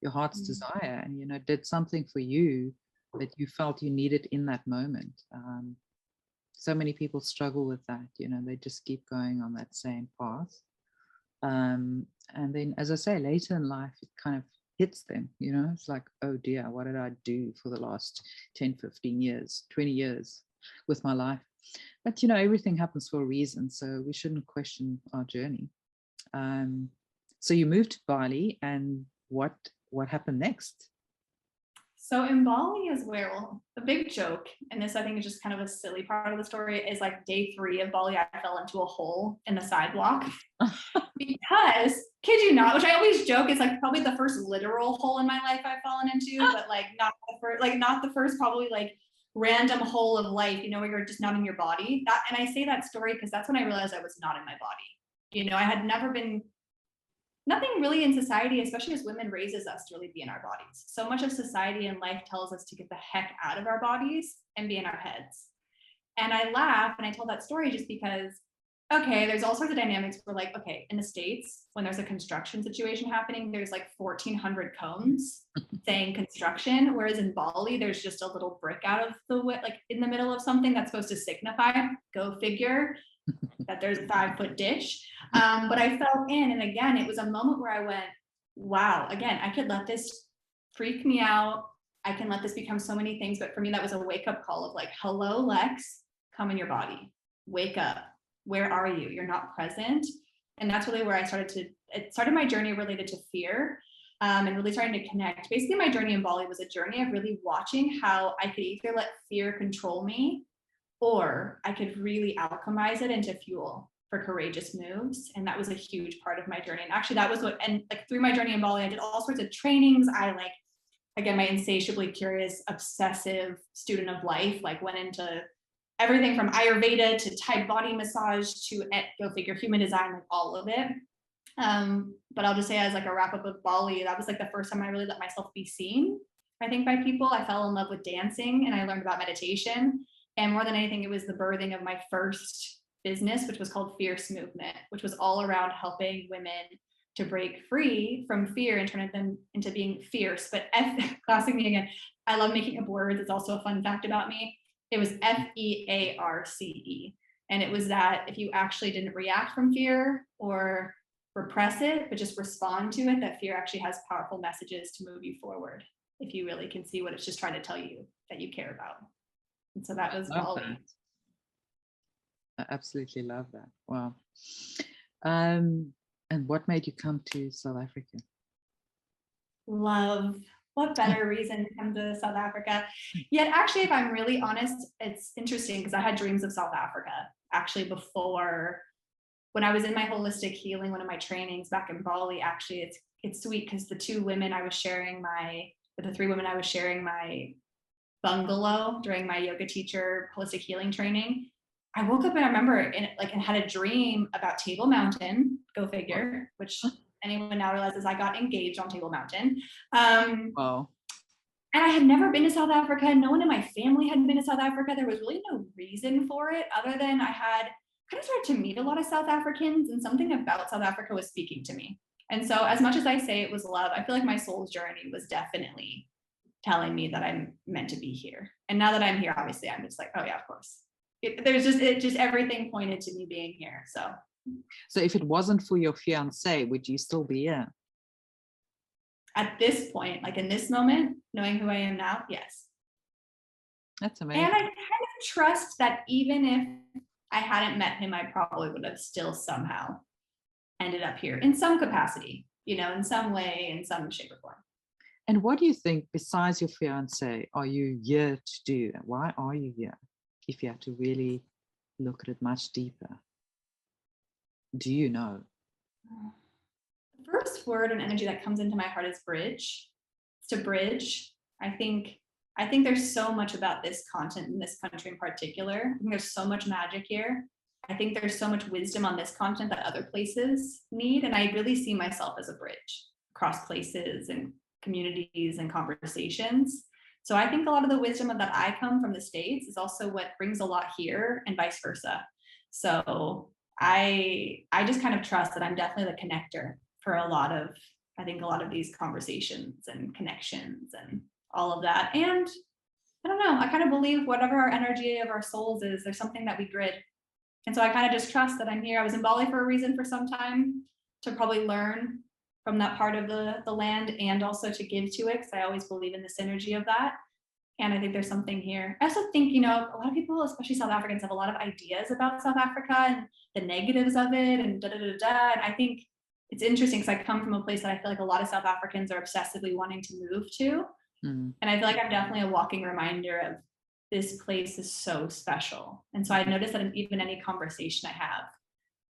heart's desire, and did something for you that you felt you needed in that moment. So many people struggle with that. They just keep going on that same path, and then, as I say, later in life it kind of hits them. It's like, oh dear, what did I do for the last 10, 15 years, 20 years with my life? But everything happens for a reason, so we shouldn't question our journey. So you moved to Bali, and what happened next? So in Bali is where, well, the big joke, and this I think is just kind of a silly part of the story, is like day 3 of Bali, I fell into a hole in the sidewalk because, kid you not, which I always joke is like probably the first literal hole in my life I've fallen into, but like not the first probably like random hole of life, where you're just not in your body. And I say that story because that's when I realized I was not in my body. I had never been, nothing really in society, especially as women, raises us to really be in our bodies. So much of society and life tells us to get the heck out of our bodies and be in our heads. And I laugh and I tell that story just because, okay, there's all sorts of dynamics where like, okay, in the States, when there's a construction situation happening, there's like 1,400 cones saying construction. Whereas in Bali, there's just a little brick out of the way, like in the middle of something that's supposed to signify, go figure, that there's a 5-foot ditch. But I fell in, and again, it was a moment where I went, wow, again, I could let this freak me out. I can let this become so many things. But for me, that was a wake-up call of like, hello, Lex, come in your body, wake up. Where are you? You're not present. And that's really where it started my journey related to fear, and really starting to connect. Basically, my journey in Bali was a journey of really watching how I could either let fear control me, or I could really alchemize it into fuel for courageous moves. And that was a huge part of my journey. And actually that was through my journey in Bali, I did all sorts of trainings. I again, my insatiably curious, obsessive student of life, went into everything from Ayurveda to Thai body massage to, go figure, human design, all of it. But I'll just say, as a wrap up of Bali, that was the first time I really let myself be seen, I think, by people. I fell in love with dancing and I learned about meditation. And more than anything, it was the birthing of my first business, which was called Fierce Movement, which was all around helping women to break free from fear and turn them into being fierce. But classic me again, I love making up words. It's also a fun fact about me. It was FEARCE. And it was that if you actually didn't react from fear or repress it, but just respond to it, that fear actually has powerful messages to move you forward if you really can see what it's just trying to tell you that you care about. And so that was Bali. I absolutely love that. Wow. And what made you come to South Africa? Love. What better reason to come to South Africa? Yet actually, if I'm really honest, it's interesting because I had dreams of South Africa actually before, when I was in my holistic healing, one of my trainings back in Bali. Actually, it's sweet because the 3 women I was sharing my bungalow during my yoga teacher holistic healing training, I woke up and I remember and had a dream about Table Mountain, go figure, which anyone now realizes I got engaged on Table Mountain. Wow. And I had never been to South Africa. No one in my family had been to South Africa. There was really no reason for it other than I had kind of started to meet a lot of South Africans, and something about South Africa was speaking to me. And so, as much as I say it was love, I feel like my soul's journey was definitely telling me that I'm meant to be here. And now that I'm here, obviously, I'm just like, oh yeah, of course. It just everything pointed to me being here. So if it wasn't for your fiance, would you still be here? At this point, like in this moment, knowing who I am now, yes. That's amazing. And I kind of trust that even if I hadn't met him, I probably would have still somehow ended up here in some capacity, in some way, in some shape or form. And what do you think, besides your fiance, are you here to do? Why are you here? If you have to really look at it much deeper, do you know? The first word and energy that comes into my heart is bridge. It's to bridge. I think there's so much about this continent and this country in particular. I think there's so much magic here. I think there's so much wisdom on this continent that other places need. And I really see myself as a bridge across places and communities and conversations. So I think a lot of the wisdom that I come from the States is also what brings a lot here, and vice versa. So I just kind of trust that I'm definitely the connector for a lot of these conversations and connections and all of that. And I don't know, I kind of believe whatever our energy of our souls is, there's something that we grid. And so I kind of just trust that I'm here. I was in Bali for a reason for some time, to probably learn from that part of the land, and also to give to it, because I always believe in the synergy of that. And I think there's something here. I also think, a lot of people, especially South Africans, have a lot of ideas about South Africa and the negatives of it and da-da-da-da. And I think it's interesting because I come from a place that I feel like a lot of South Africans are obsessively wanting to move to. And I feel like I'm definitely a walking reminder of this place is so special. And so I noticed that in even any conversation I have,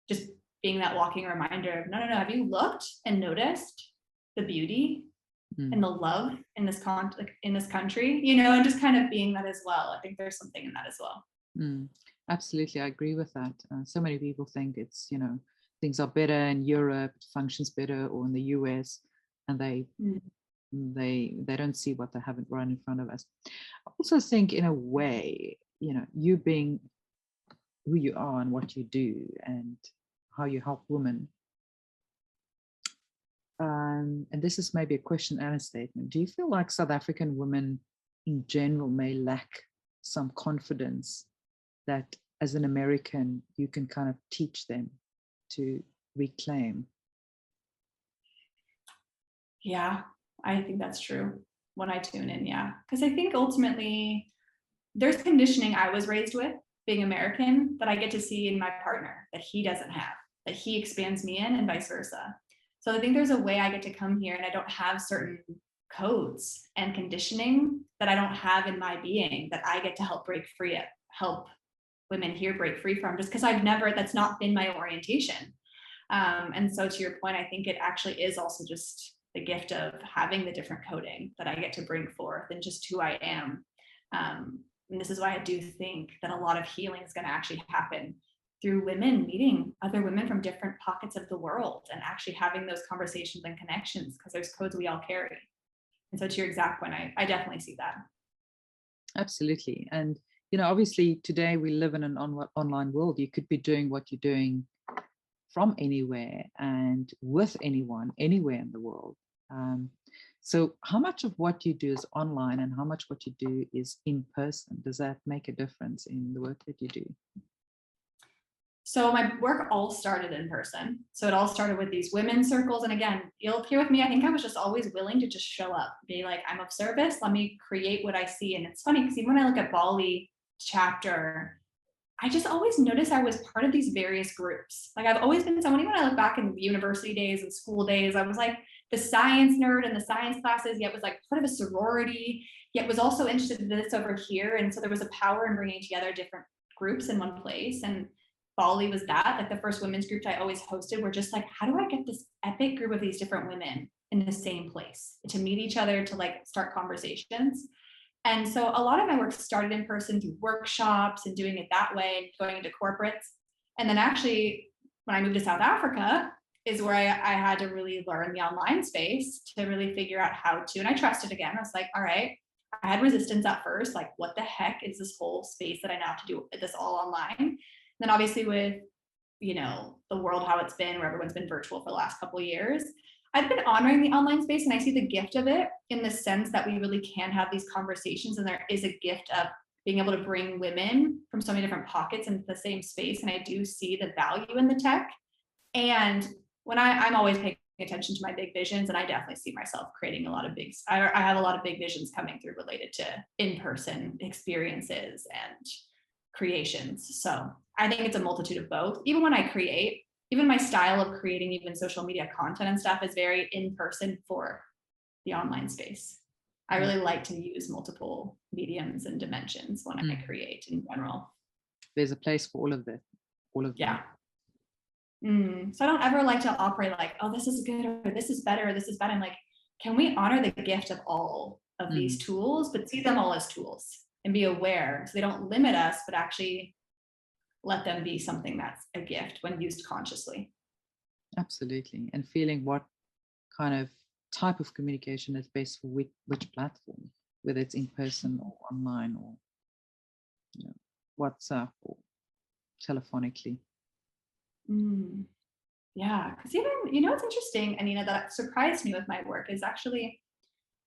just being that walking reminder of, no, have you looked and noticed the beauty and the love in this country, and just kind of being that as well. I think there's something in that as well. Absolutely, I agree with that. So many people think it's, things are better in Europe, it functions better, or in the US, and they don't see what they have right in front of us. I also think, in a way, you being who you are and what you do and how you help women. And this is maybe a question and a statement. Do you feel like South African women in general may lack some confidence that as an American, you can kind of teach them to reclaim? Yeah, I think that's true when I tune in. Yeah, because I think ultimately there's conditioning I was raised with being American that I get to see in my partner that he doesn't have, that he expands me in, and vice versa. So I think there's a way I get to come here and I don't have certain codes and conditioning that I don't have in my being that I get to help women here break free from, just because that's not been my orientation. And so to your point, I think it actually is also just the gift of having the different coding that I get to bring forth and just who I am. And this is why I do think that a lot of healing is going to actually happen through women meeting other women from different pockets of the world and actually having those conversations and connections, because there's codes we all carry. And so to your exact point, I definitely see that. Absolutely. And, obviously today we live in an online world. You could be doing what you're doing from anywhere and with anyone, anywhere in the world. So how much of what you do is online and how much what you do is in person? Does that make a difference in the work that you do? So my work all started in person. So it all started with these women's circles. And again, you'll hear with me, I think I was just always willing to just show up, be like, I'm of service. Let me create what I see. And it's funny because even when I look at Bali chapter, I just always noticed I was part of these various groups. Like I've always been someone, even when I look back in university days and school days, I was like the science nerd in the science classes, yet was like part of a sorority, yet was also interested in this over here. And so there was a power in bringing together different groups in one place. And Bali was that. Like the first women's groups I always hosted were just like, how do I get this epic group of these different women in the same place to meet each other, to like start conversations? And so a lot of my work started in person through workshops and doing it that way and going into corporates. And then actually, when I moved to South Africa, is where I had to really learn the online space to really figure out how to. And I trusted again. I was like, all right, I had resistance at first. Like, what the heck is this whole space that I now have to do this all online? And then obviously with, you know, the world, how it's been, where everyone's been virtual for the last couple of years, I've been honoring the online space, and I see the gift of it in the sense that we really can have these conversations, and there is a gift of being able to bring women from so many different pockets into the same space. And I do see the value in the tech. And when I'm always paying attention to my big visions, and I definitely see myself creating a lot of I have a lot of big visions coming through related to in-person experiences and creations. So I think it's a multitude of both. Even when I create, even my style of creating even social media content and stuff is very in person for the online space. I really like to use multiple mediums and dimensions when I create in general. There's a place for all of that. All of yeah. So I don't ever like to operate like, oh, this is good, or this is better, or this is bad. I'm like, can we honor the gift of all of these tools, but see them all as tools and be aware so they don't limit us, but actually let them be something that's a gift when used consciously. Absolutely. And feeling what kind of type of communication is best for which platform, whether it's in person or online or, you know, WhatsApp or telephonically. Yeah, because even, you know, what's interesting, Anina, that surprised me with my work is actually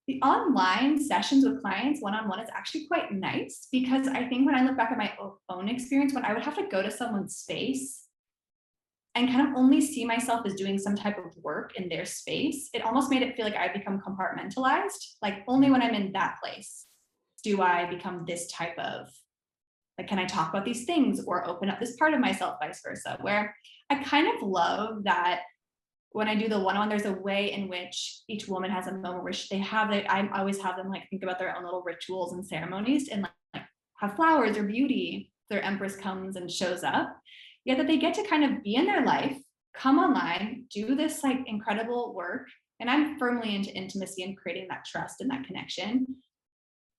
the online sessions with clients one-on-one is actually quite nice, because I think when I look back at my own experience, when I would have to go to someone's space and kind of only see myself as doing some type of work in their space, it almost made it feel like I become compartmentalized. Like only when I'm in that place do I become this type of, like, can I talk about these things or open up this part of myself, vice versa, where I kind of love that when I do the one-on-one, there's a way in which each woman has a moment where they have it. I always have them like think about their own little rituals and ceremonies and like have flowers or beauty. Their Empress comes and shows up. Yet that they get to kind of be in their life, come online, do this like incredible work. And I'm firmly into intimacy and creating that trust and that connection.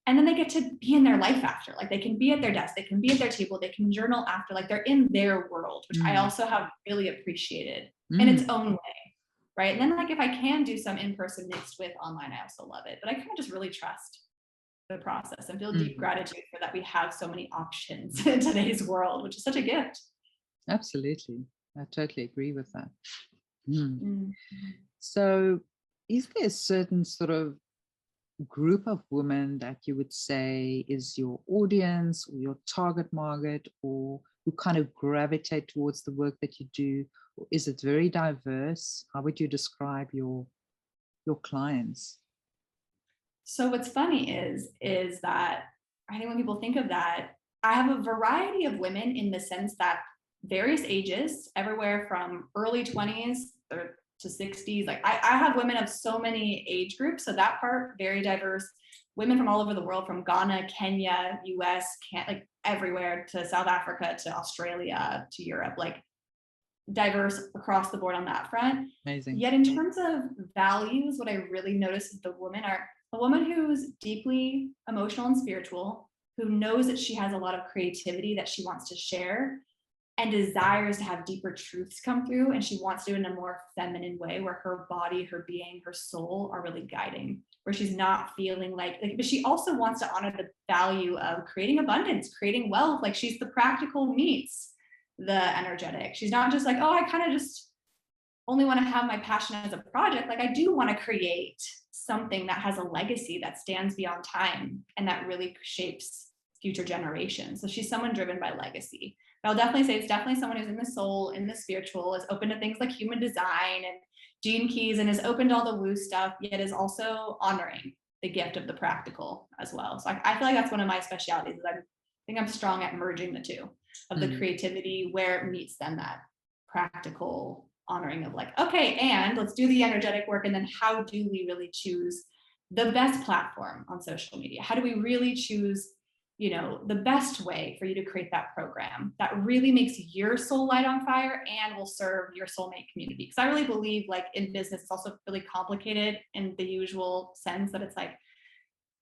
And then they get to be in their life after, like they can be at their desk, they can be at their table, they can journal after, like they're in their world, which I also have really appreciated in its own way, right? And then like if I can do some in-person mixed with online, I also love it. But I kind of just really trust the process and feel deep gratitude for that we have so many options in today's world, which is such a gift. Absolutely. I totally agree with that. So is there a certain sort of group of women that you would say is your audience or your target market, or who kind of gravitate towards the work that you do? Or is it very diverse? How would you describe your clients? So what's funny is that I think when people think of that, I have a variety of women in the sense that various ages, everywhere from early 20s to 60s. Like I have women of so many age groups. So that part, very diverse. Women from all over the world, from Ghana, Kenya, US, like everywhere, to South Africa, to Australia, to Europe, like diverse across the board on that front. Amazing. Yet in terms of values, what I really notice is the women are a woman who's deeply emotional and spiritual, who knows that she has a lot of creativity that she wants to share and desires to have deeper truths come through. And she wants to do it in a more feminine way where her body, her being, her soul are really guiding, where she's not feeling like, but she also wants to honor the value of creating abundance, creating wealth. Like she's the practical meets the energetic. She's not just like, oh, I kind of just only want to have my passion as a project. Like I do want to create something that has a legacy that stands beyond time and that really shapes future generations. So she's someone driven by legacy. But I'll definitely say it's definitely someone who's in the soul, in the spiritual, is open to things like human design and gene keys, and is open to all the woo stuff, yet is also honoring the gift of the practical as well. So I feel like that's one of my specialties. I think I'm strong at merging the two of the creativity where it meets then that practical honoring of like, okay, and let's do the energetic work. And then how do we really choose the best platform on social media? How do we really choose, you know, the best way for you to create that program that really makes your soul light on fire and will serve your soulmate community? Because I really believe like in business, it's also really complicated in the usual sense that it's like,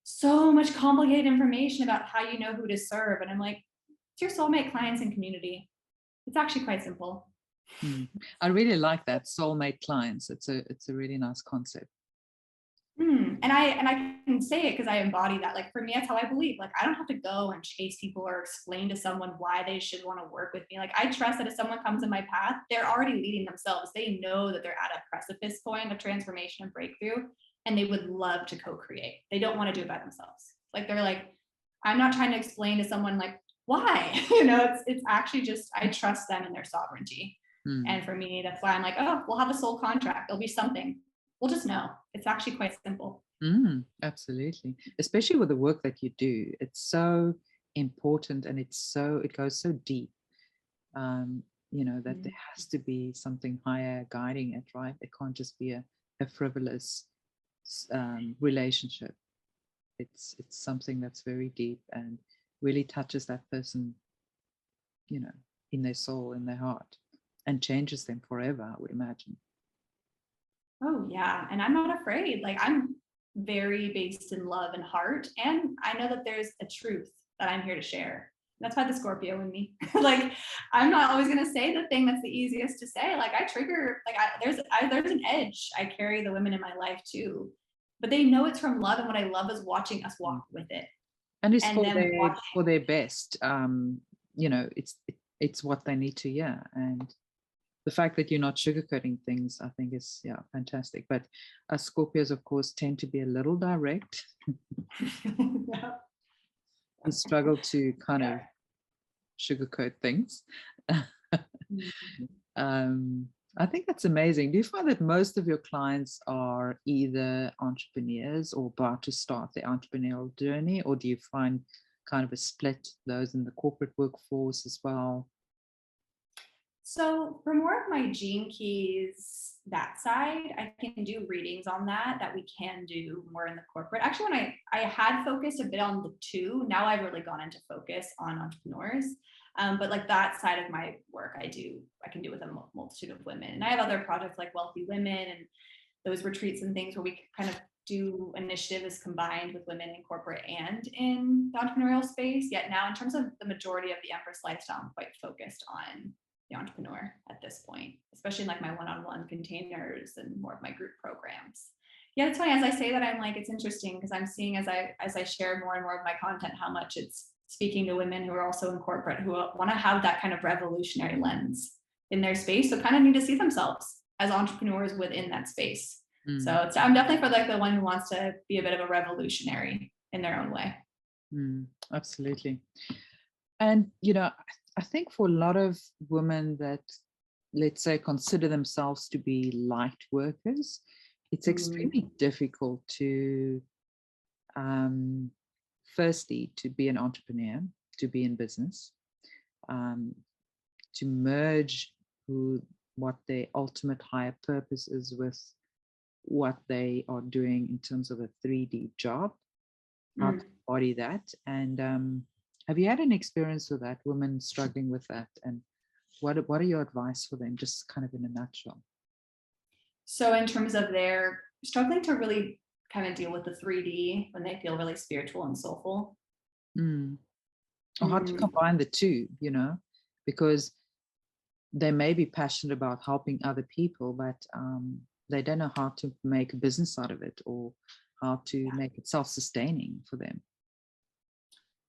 so much complicated information about how you know who to serve. And I'm like, it's your soulmate clients and community. It's actually quite simple. I really like that, soulmate clients. It's a really nice concept. And I can say it because I embody that. Like for me, that's how I believe. Like I don't have to go and chase people or explain to someone why they should want to work with me. Like I trust that if someone comes in my path, they're already leading themselves. They know that they're at a precipice point of transformation and breakthrough, and they would love to co-create. They don't want to do it by themselves. Like they're like, I'm not trying to explain to someone like why. It's actually just I trust them and their sovereignty. And for me, that's why I'm like, oh, we'll have a soul contract. There'll be something. We'll just know. It's actually quite simple. Absolutely. Especially with the work that you do. It's so important and it goes so deep. That there has to be something higher guiding it, right? It can't just be a frivolous relationship. It's something that's very deep and really touches that person, in their soul, in their heart, and changes them forever, I would imagine. Oh yeah. And I'm not afraid. Like I'm very based in love and heart. And I know that there's a truth that I'm here to share. That's why the Scorpio in me. Like I'm not always gonna say the thing that's the easiest to say. Like I trigger, like there's an edge I carry the women in my life too. But they know it's from love, and what I love is watching us walk with it. And it's And for their best. It's what they need to hear. And the fact that you're not sugarcoating things, I think is fantastic. But Scorpios, of course, tend to be a little direct. Yeah. And struggle to kind of sugarcoat things. I think that's amazing. Do you find that most of your clients are either entrepreneurs or about to start their entrepreneurial journey, or do you find kind of a split, those in the corporate workforce as well? So for more of my gene keys, that side, I can do readings on that we can do more in the corporate. Actually, when I had focused a bit on the two, now I've really gone into focus on entrepreneurs. But like that side of my work, I can do with a multitude of women. And I have other projects like Wealthy Women and those retreats and things where we kind of do initiatives combined with women in corporate and in the entrepreneurial space. Yet now, in terms of the majority of the Empress lifestyle, I'm quite focused on the entrepreneur at this point, especially in like my one-on-one containers and more of my group programs. Yeah, it's funny as I say that, I'm like, it's interesting because I'm seeing as I share more and more of my content, how much it's speaking to women who are also in corporate, who want to have that kind of revolutionary lens in their space. So kind of need to see themselves as entrepreneurs within that space. So I'm definitely for like the one who wants to be a bit of a revolutionary in their own way. Absolutely. And, I think for a lot of women that, let's say, consider themselves to be light workers, it's extremely difficult to, firstly, to be an entrepreneur, to be in business, to merge what their ultimate higher purpose is with what they are doing in terms of a 3D job, how to embody that. And have you had an experience with that, women struggling with that? And what are your advice for them, just kind of in a nutshell? So in terms of their struggling to really kind of deal with the 3D when they feel really spiritual and soulful. Or how to combine the two, because they may be passionate about helping other people, but they don't know how to make a business out of it or how to make it self-sustaining for them.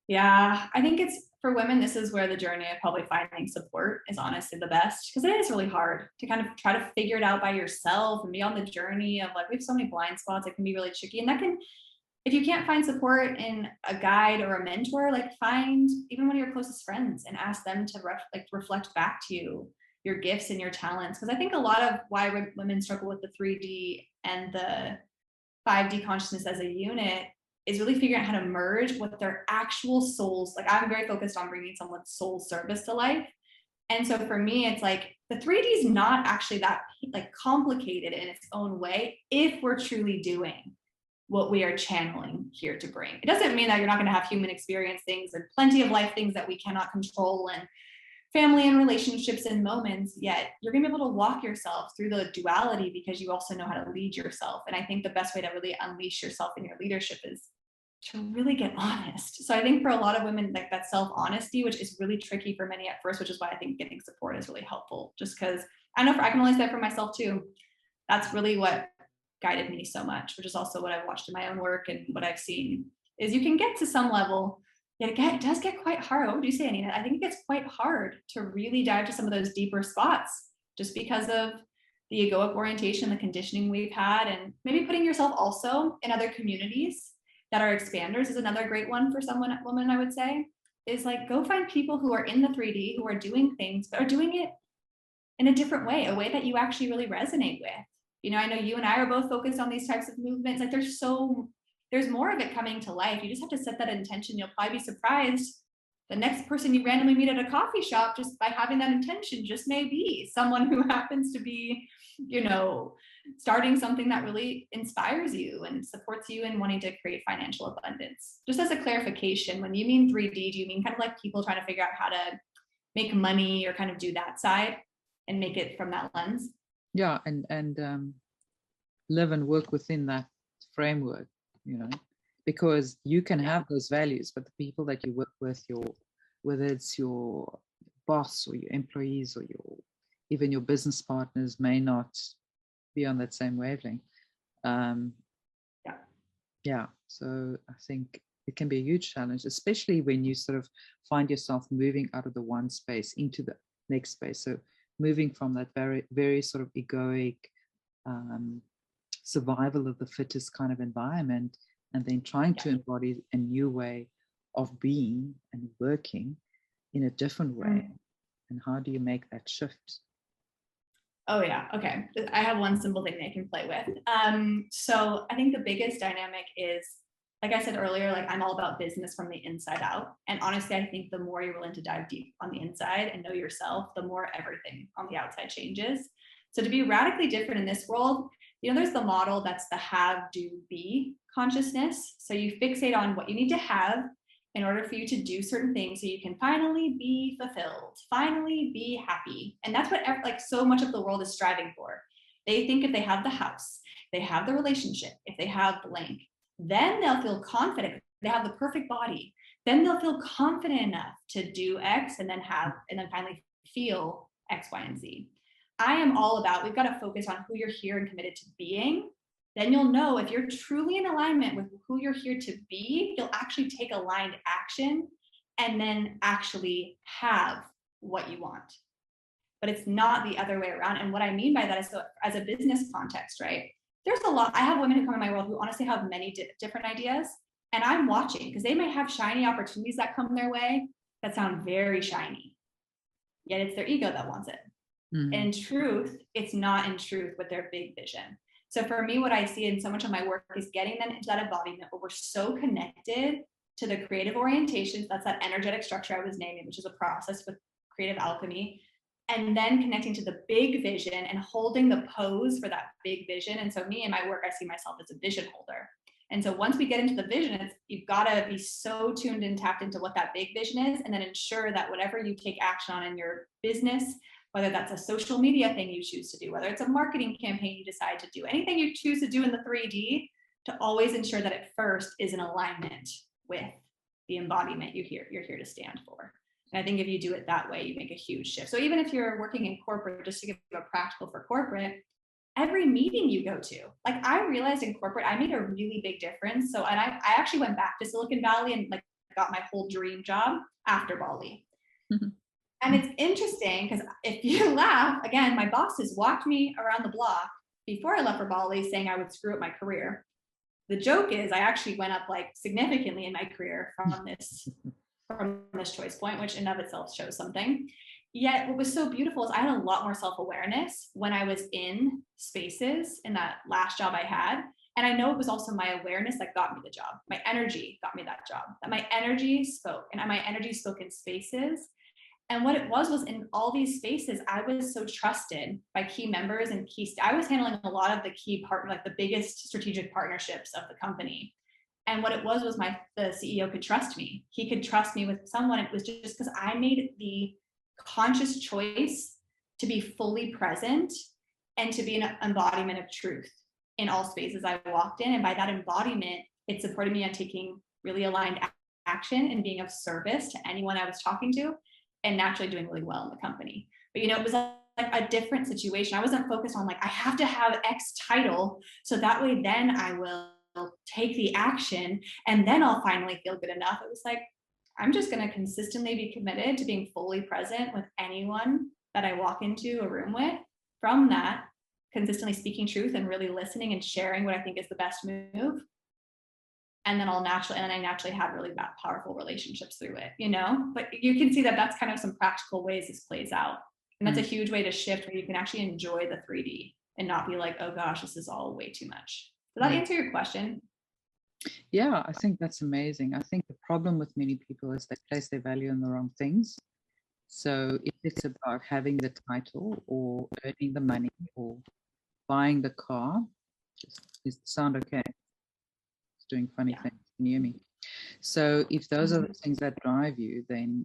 Yeah, I think it's for women, this is where the journey of probably finding support is honestly the best, because it is really hard to kind of try to figure it out by yourself and be on the journey of like, we have so many blind spots. It can be really tricky. And that can, if you can't find support in a guide or a mentor, like find even one of your closest friends and ask them to reflect back to you your gifts and your talents. Because I think a lot of why women struggle with the 3D and the 5D consciousness as a unit is really figuring out how to merge what their actual souls, like I'm very focused on bringing someone's soul service to life. And so for me, it's like the 3D is not actually that like complicated in its own way if we're truly doing what we are channeling here to bring. It doesn't mean that you're not going to have human experience things and plenty of life things that we cannot control and family and relationships and moments, yet you're going to be able to walk yourself through the duality because you also know how to lead yourself. And I think the best way to really unleash yourself in your leadership is to really get honest. So I think for a lot of women, like that self-honesty, which is really tricky for many at first, which is why I think getting support is really helpful. Just because I know I can only say for myself too, that's really what guided me so much, which is also what I've watched in my own work and what I've seen is you can get to some level. Yet it does get quite hard. What would you say, Anina? I think it gets quite hard to really dive to some of those deeper spots just because of the egoic orientation, the conditioning we've had, and maybe putting yourself also in other communities that are expanders is another great one for woman, I would say, is like go find people who are in the 3D, who are doing things, but are doing it in a different way, a way that you actually really resonate with. You know, I know you and I are both focused on these types of movements. Like there's more of it coming to life. You just have to set that intention. You'll probably be surprised. The next person you randomly meet at a coffee shop, just by having that intention, just may be someone who happens to be, you know, starting something that really inspires you and supports you in wanting to create financial abundance. Just as a clarification, when you mean 3D, do you mean kind of like people trying to figure out how to make money or kind of do that side and make it from that lens? Yeah, and live and work within that framework, you know, because you can have those values, but the people that you work with, whether it's your boss or your employees or even your business partners may not be on that same wavelength. Yeah, so I think it can be a huge challenge, especially when you sort of find yourself moving out of the one space into the next space. So moving from that very, very sort of egoic survival of the fittest kind of environment, and then trying to embody a new way of being and working in a different way. And how do you make that shift? Oh yeah, okay. I have one simple thing they can play with. So I think the biggest dynamic is, like I said earlier, like I'm all about business from the inside out. And honestly, I think the more you're willing to dive deep on the inside and know yourself, the more everything on the outside changes. So to be radically different in this world, you know, there's the model that's the have, do, be consciousness. So you fixate on what you need to have in order for you to do certain things so you can finally be fulfilled, finally be happy. And that's what like so much of the world is striving for. They think if they have the house, they have the relationship, if they have blank, then they'll feel confident. They have the perfect body. Then they'll feel confident enough to do X and then finally feel X, Y, and Z. I am all about, we've got to focus on who you're here and committed to being. Then you'll know if you're truly in alignment with who you're here to be, you'll actually take aligned action and then actually have what you want. But it's not the other way around. And what I mean by that is, so as a business context, right? There's a lot. I have women who come in my world who honestly have many different ideas, and I'm watching because they may have shiny opportunities that come their way that sound very shiny, yet it's their ego that wants it. And in truth, it's not in truth with their big vision. So for me, what I see in so much of my work is getting them into that embodiment where we're so connected to the creative orientations. That's that energetic structure I was naming, which is a process with creative alchemy. And then connecting to the big vision and holding the pose for that big vision. And so me in my work, I see myself as a vision holder. And so once we get into the vision, you've got to be so tuned and tapped into what that big vision is, and then ensure that whatever you take action on in your business, whether that's a social media thing you choose to do, whether it's a marketing campaign you decide to do, anything you choose to do in the 3D, to always ensure that it first is in alignment with the embodiment you're here to stand for. And I think if you do it that way, you make a huge shift. So even if you're working in corporate, just to give you a practical for corporate, every meeting you go to, like I realized in corporate, I made a really big difference. So, and I actually went back to Silicon Valley and like got my whole dream job after Bali. And it's interesting because if you laugh, again, my bosses walked me around the block before I left for Bali saying I would screw up my career. The joke is I actually went up like significantly in my career from this choice point, which in of itself shows something. Yet what was so beautiful is I had a lot more self-awareness when I was in spaces in that last job I had. And I know it was also my awareness that got me the job. My energy got me that job. That my energy spoke, and my energy spoke in spaces. And what it was in all these spaces, I was so trusted by key members and I was handling a lot of the key like the biggest strategic partnerships of the company. And what it was the CEO could trust me. He could trust me with someone. It was just because I made the conscious choice to be fully present and to be an embodiment of truth in all spaces I walked in. And by that embodiment, it supported me on taking really aligned action and being of service to anyone I was talking to, and naturally doing really well in the company. But it was like a different situation. I wasn't focused on like, I have to have X title, so that way then I will take the action and then I'll finally feel good enough. It was like, I'm just going to consistently be committed to being fully present with anyone that I walk into a room with. From that, consistently speaking truth and really listening and sharing what I think is the best move. And then I naturally have really powerful relationships through it, but you can see that that's kind of some practical ways this plays out. And that's a huge way to shift where you can actually enjoy the 3D and not be like, oh gosh, this is all way too much. Does that answer your question? Yeah, I think that's amazing. I think the problem with many people is they place their value in the wrong things. So if it's about having the title or earning the money or buying the car, does it sound okay? It's doing funny things. Can you hear me? So if those are the things that drive you, then,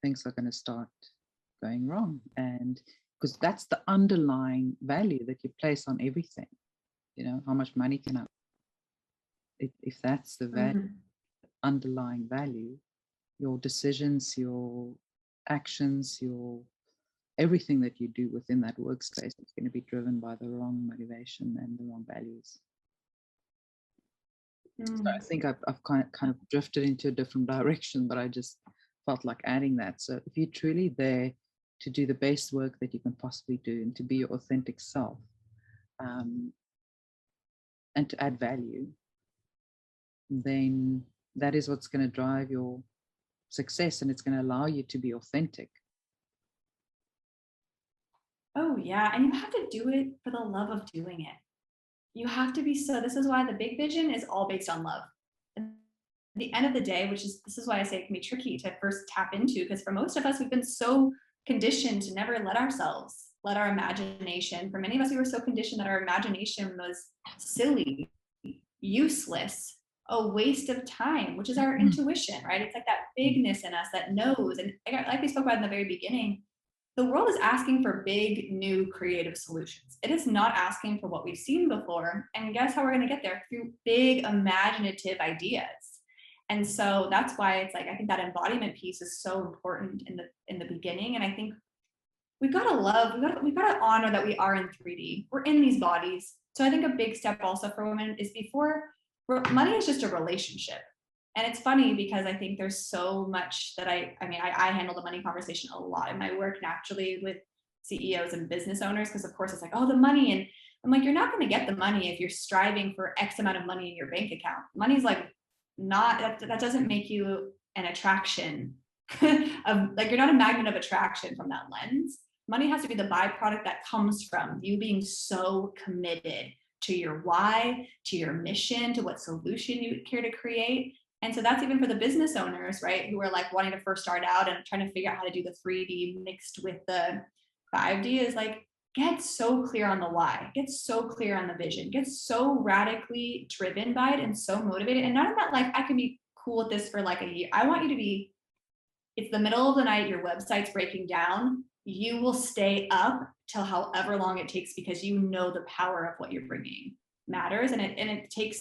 things are going to start going wrong. And because that's the underlying value that you place on everything, how much money can I, if that's the value, underlying value, your decisions, your actions, everything that you do within that workspace is going to be driven by the wrong motivation and the wrong values. So I think I've kind of drifted into a different direction, but I just felt like adding that. So if you're truly there to do the best work that you can possibly do and to be your authentic self, and to add value, then that is what's going to drive your success, and it's going to allow you to be authentic. Oh yeah, and you have to do it for the love of doing it. You have to be, so this is why the big vision is all based on love. And at the end of the day, this is why I say it can be tricky to first tap into, because for most of us, we've been so conditioned to never let our imagination, for many of us, we were so conditioned that our imagination was silly, useless, a waste of time, which is our intuition, right? It's like that bigness in us that knows. And like we spoke about in the very beginning, the world is asking for big, new, creative solutions. It is not asking for what we've seen before. And guess how we're going to get there? Through big, imaginative ideas. And so that's why it's like, I think that embodiment piece is so important in the beginning. And I think we've got to honor that we are in 3D. We're in these bodies. So I think a big step also for women is money is just a relationship. And it's funny because I think there's so much that I handle the money conversation a lot in my work naturally with CEOs and business owners, because of course it's like, oh, the money. And I'm like, you're not going to get the money if you're striving for X amount of money in your bank account. Money's like that doesn't make you an attraction of, like, you're not a magnet of attraction from that lens. Money has to be the byproduct that comes from you being so committed to your why, to your mission, to what solution you care to create. And so that's even for the business owners, right, who are like wanting to first start out and trying to figure out how to do the 3D mixed with the 5D, is like, get so clear on the why, get so clear on the vision, get so radically driven by it and so motivated. And none of that, like, I can be cool with this for like a year. I want you to be, it's the middle of the night, your website's breaking down, you will stay up till however long it takes, because you know the power of what you're bringing matters, and it takes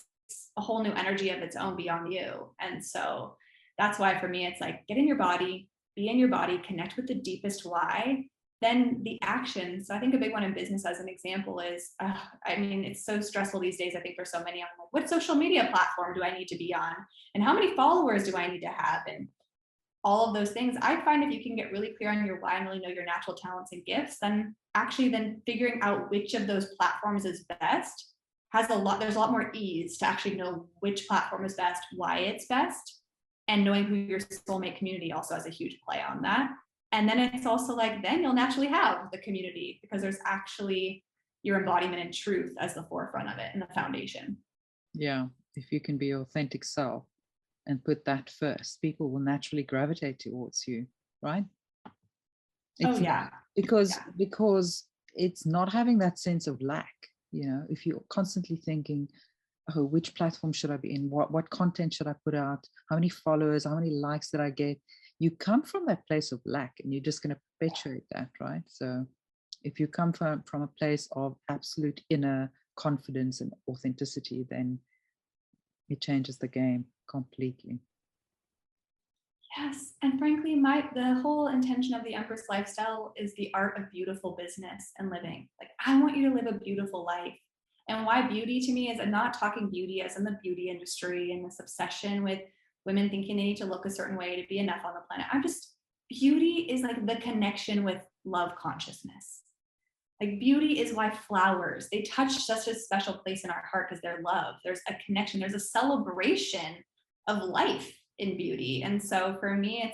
a whole new energy of its own beyond you. And so that's why for me, it's like, get in your body, be in your body, connect with the deepest why, then the action. So I think a big one in business as an example is, it's so stressful these days. I think for so many, I'm like, what social media platform do I need to be on? And how many followers do I need to have? And all of those things. I find if you can get really clear on your why and really know your natural talents and gifts, then figuring out which of those platforms is best there's a lot more ease to actually know which platform is best, why it's best, and knowing who your soulmate community also has a huge play on that. And then it's also like, then you'll naturally have the community, because there's actually your embodiment and truth as the forefront of it and the foundation. Yeah. If you can be your authentic self and put that first, people will naturally gravitate towards you, right? Because it's not having that sense of lack. If you're constantly thinking, oh, which platform should I be in? What content should I put out? How many followers? How many likes did I get? You come from that place of lack, and you're just going to perpetuate that, right? So if you come from a place of absolute inner confidence and authenticity, then it changes the game completely. Yes, and frankly, the whole intention of the Empress lifestyle is the art of beautiful business and living. Like, I want you to live a beautiful life. And why beauty to me is, I'm not talking beauty as in the beauty industry and this obsession with women thinking they need to look a certain way to be enough on the planet. Beauty is like the connection with love consciousness. Like, beauty is why flowers, they touch such a special place in our heart, because they're love. There's a connection, there's a celebration of life in beauty. And so for me,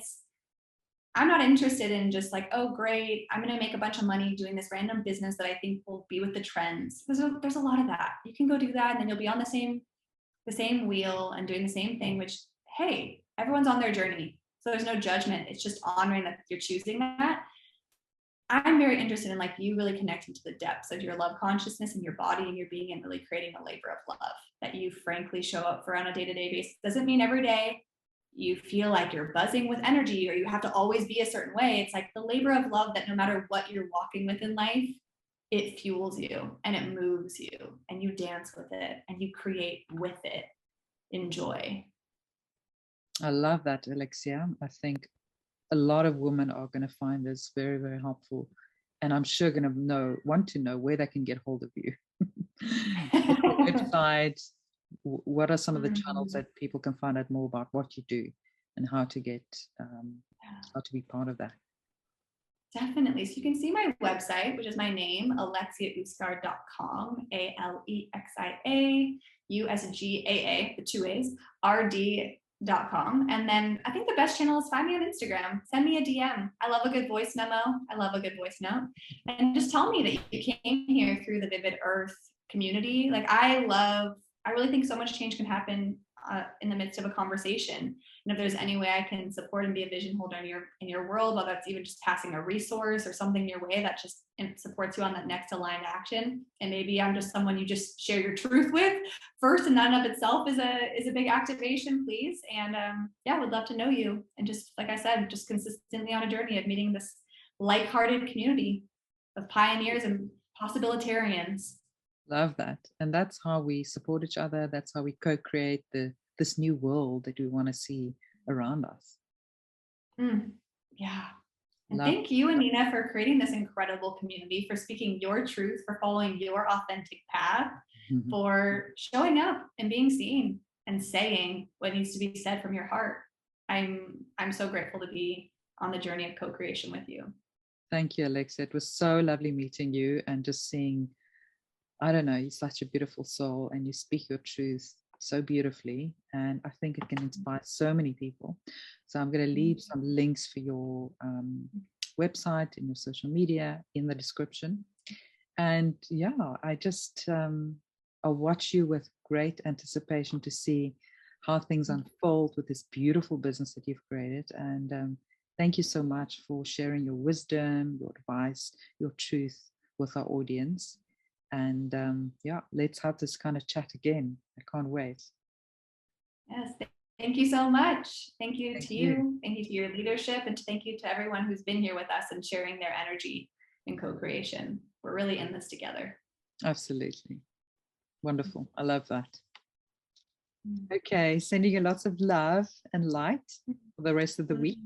I'm not interested in just like, oh, great, I'm going to make a bunch of money doing this random business that I think will be with the trends. There's a lot of that. You can go do that, and then you'll be on the same wheel and doing the same thing, which, hey, everyone's on their journey. So there's no judgment. It's just honoring that you're choosing that. I'm very interested in like you really connecting to the depths of your love consciousness and your body and your being, and really creating a labor of love that you frankly show up for on a day-to-day basis. Doesn't mean every day you feel like you're buzzing with energy or you have to always be a certain way. It's like the labor of love that no matter what you're walking with in life, it fuels you and it moves you and you dance with it and you create with it in joy. I love that, Alexia. I think a lot of women are going to find this very, very helpful. And I'm sure going to want to know where they can get hold of you. Website, what are some of the channels that people can find out more about what you do and how to get, how to be part of that? Definitely. So you can see my website, which is my name, alexiausgaard.com, ALEXIA USGAA, the 2 A's, RD.com. And then I think the best channel is find me on Instagram. Send me a DM. I love a good voice memo. I love a good voice note. And just tell me that you came here through the Vivid Earth community. Like, I really think so much change can happen in the midst of a conversation. And if there's any way I can support and be a vision holder in your world, whether that's even just passing a resource or something your way that just supports you on that next aligned action. And maybe I'm just someone you just share your truth with first, and that in of itself is a big activation, please. And would love to know you. And just like I said, just consistently on a journey of meeting this like-hearted community of pioneers and possibilitarians. Love that. And that's how we support each other. That's how we co-create this new world that we want to see around us. Yeah. And thank you, Anina, for creating this incredible community, for speaking your truth, for following your authentic path, for showing up and being seen and saying what needs to be said from your heart. I'm so grateful to be on the journey of co-creation with you. Thank you, Alexia. It was so lovely meeting you and just seeing, I don't know, you're such a beautiful soul and you speak your truth so beautifully. And I think it can inspire so many people. So I'm going to leave some links for your website and your social media in the description. And yeah, I just, I'll watch you with great anticipation to see how things unfold with this beautiful business that you've created. And thank you so much for sharing your wisdom, your advice, your truth with our audience. And let's have this kind of chat again. I can't wait. Yes, thank you so much. Thank you to you. Thank you to your leadership, and thank you to everyone who's been here with us and sharing their energy in co-creation. We're really in this together. Absolutely. Wonderful. I love that. Okay, sending you lots of love and light for the rest of the week.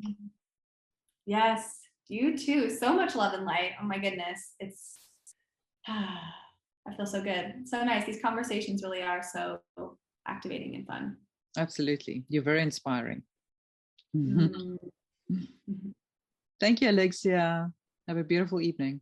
Yes, you too. So much love and light. Oh my goodness. It's I feel so good. So nice. These conversations really are so activating and fun. Absolutely. You're very inspiring. Thank you, Alexia. Have a beautiful evening.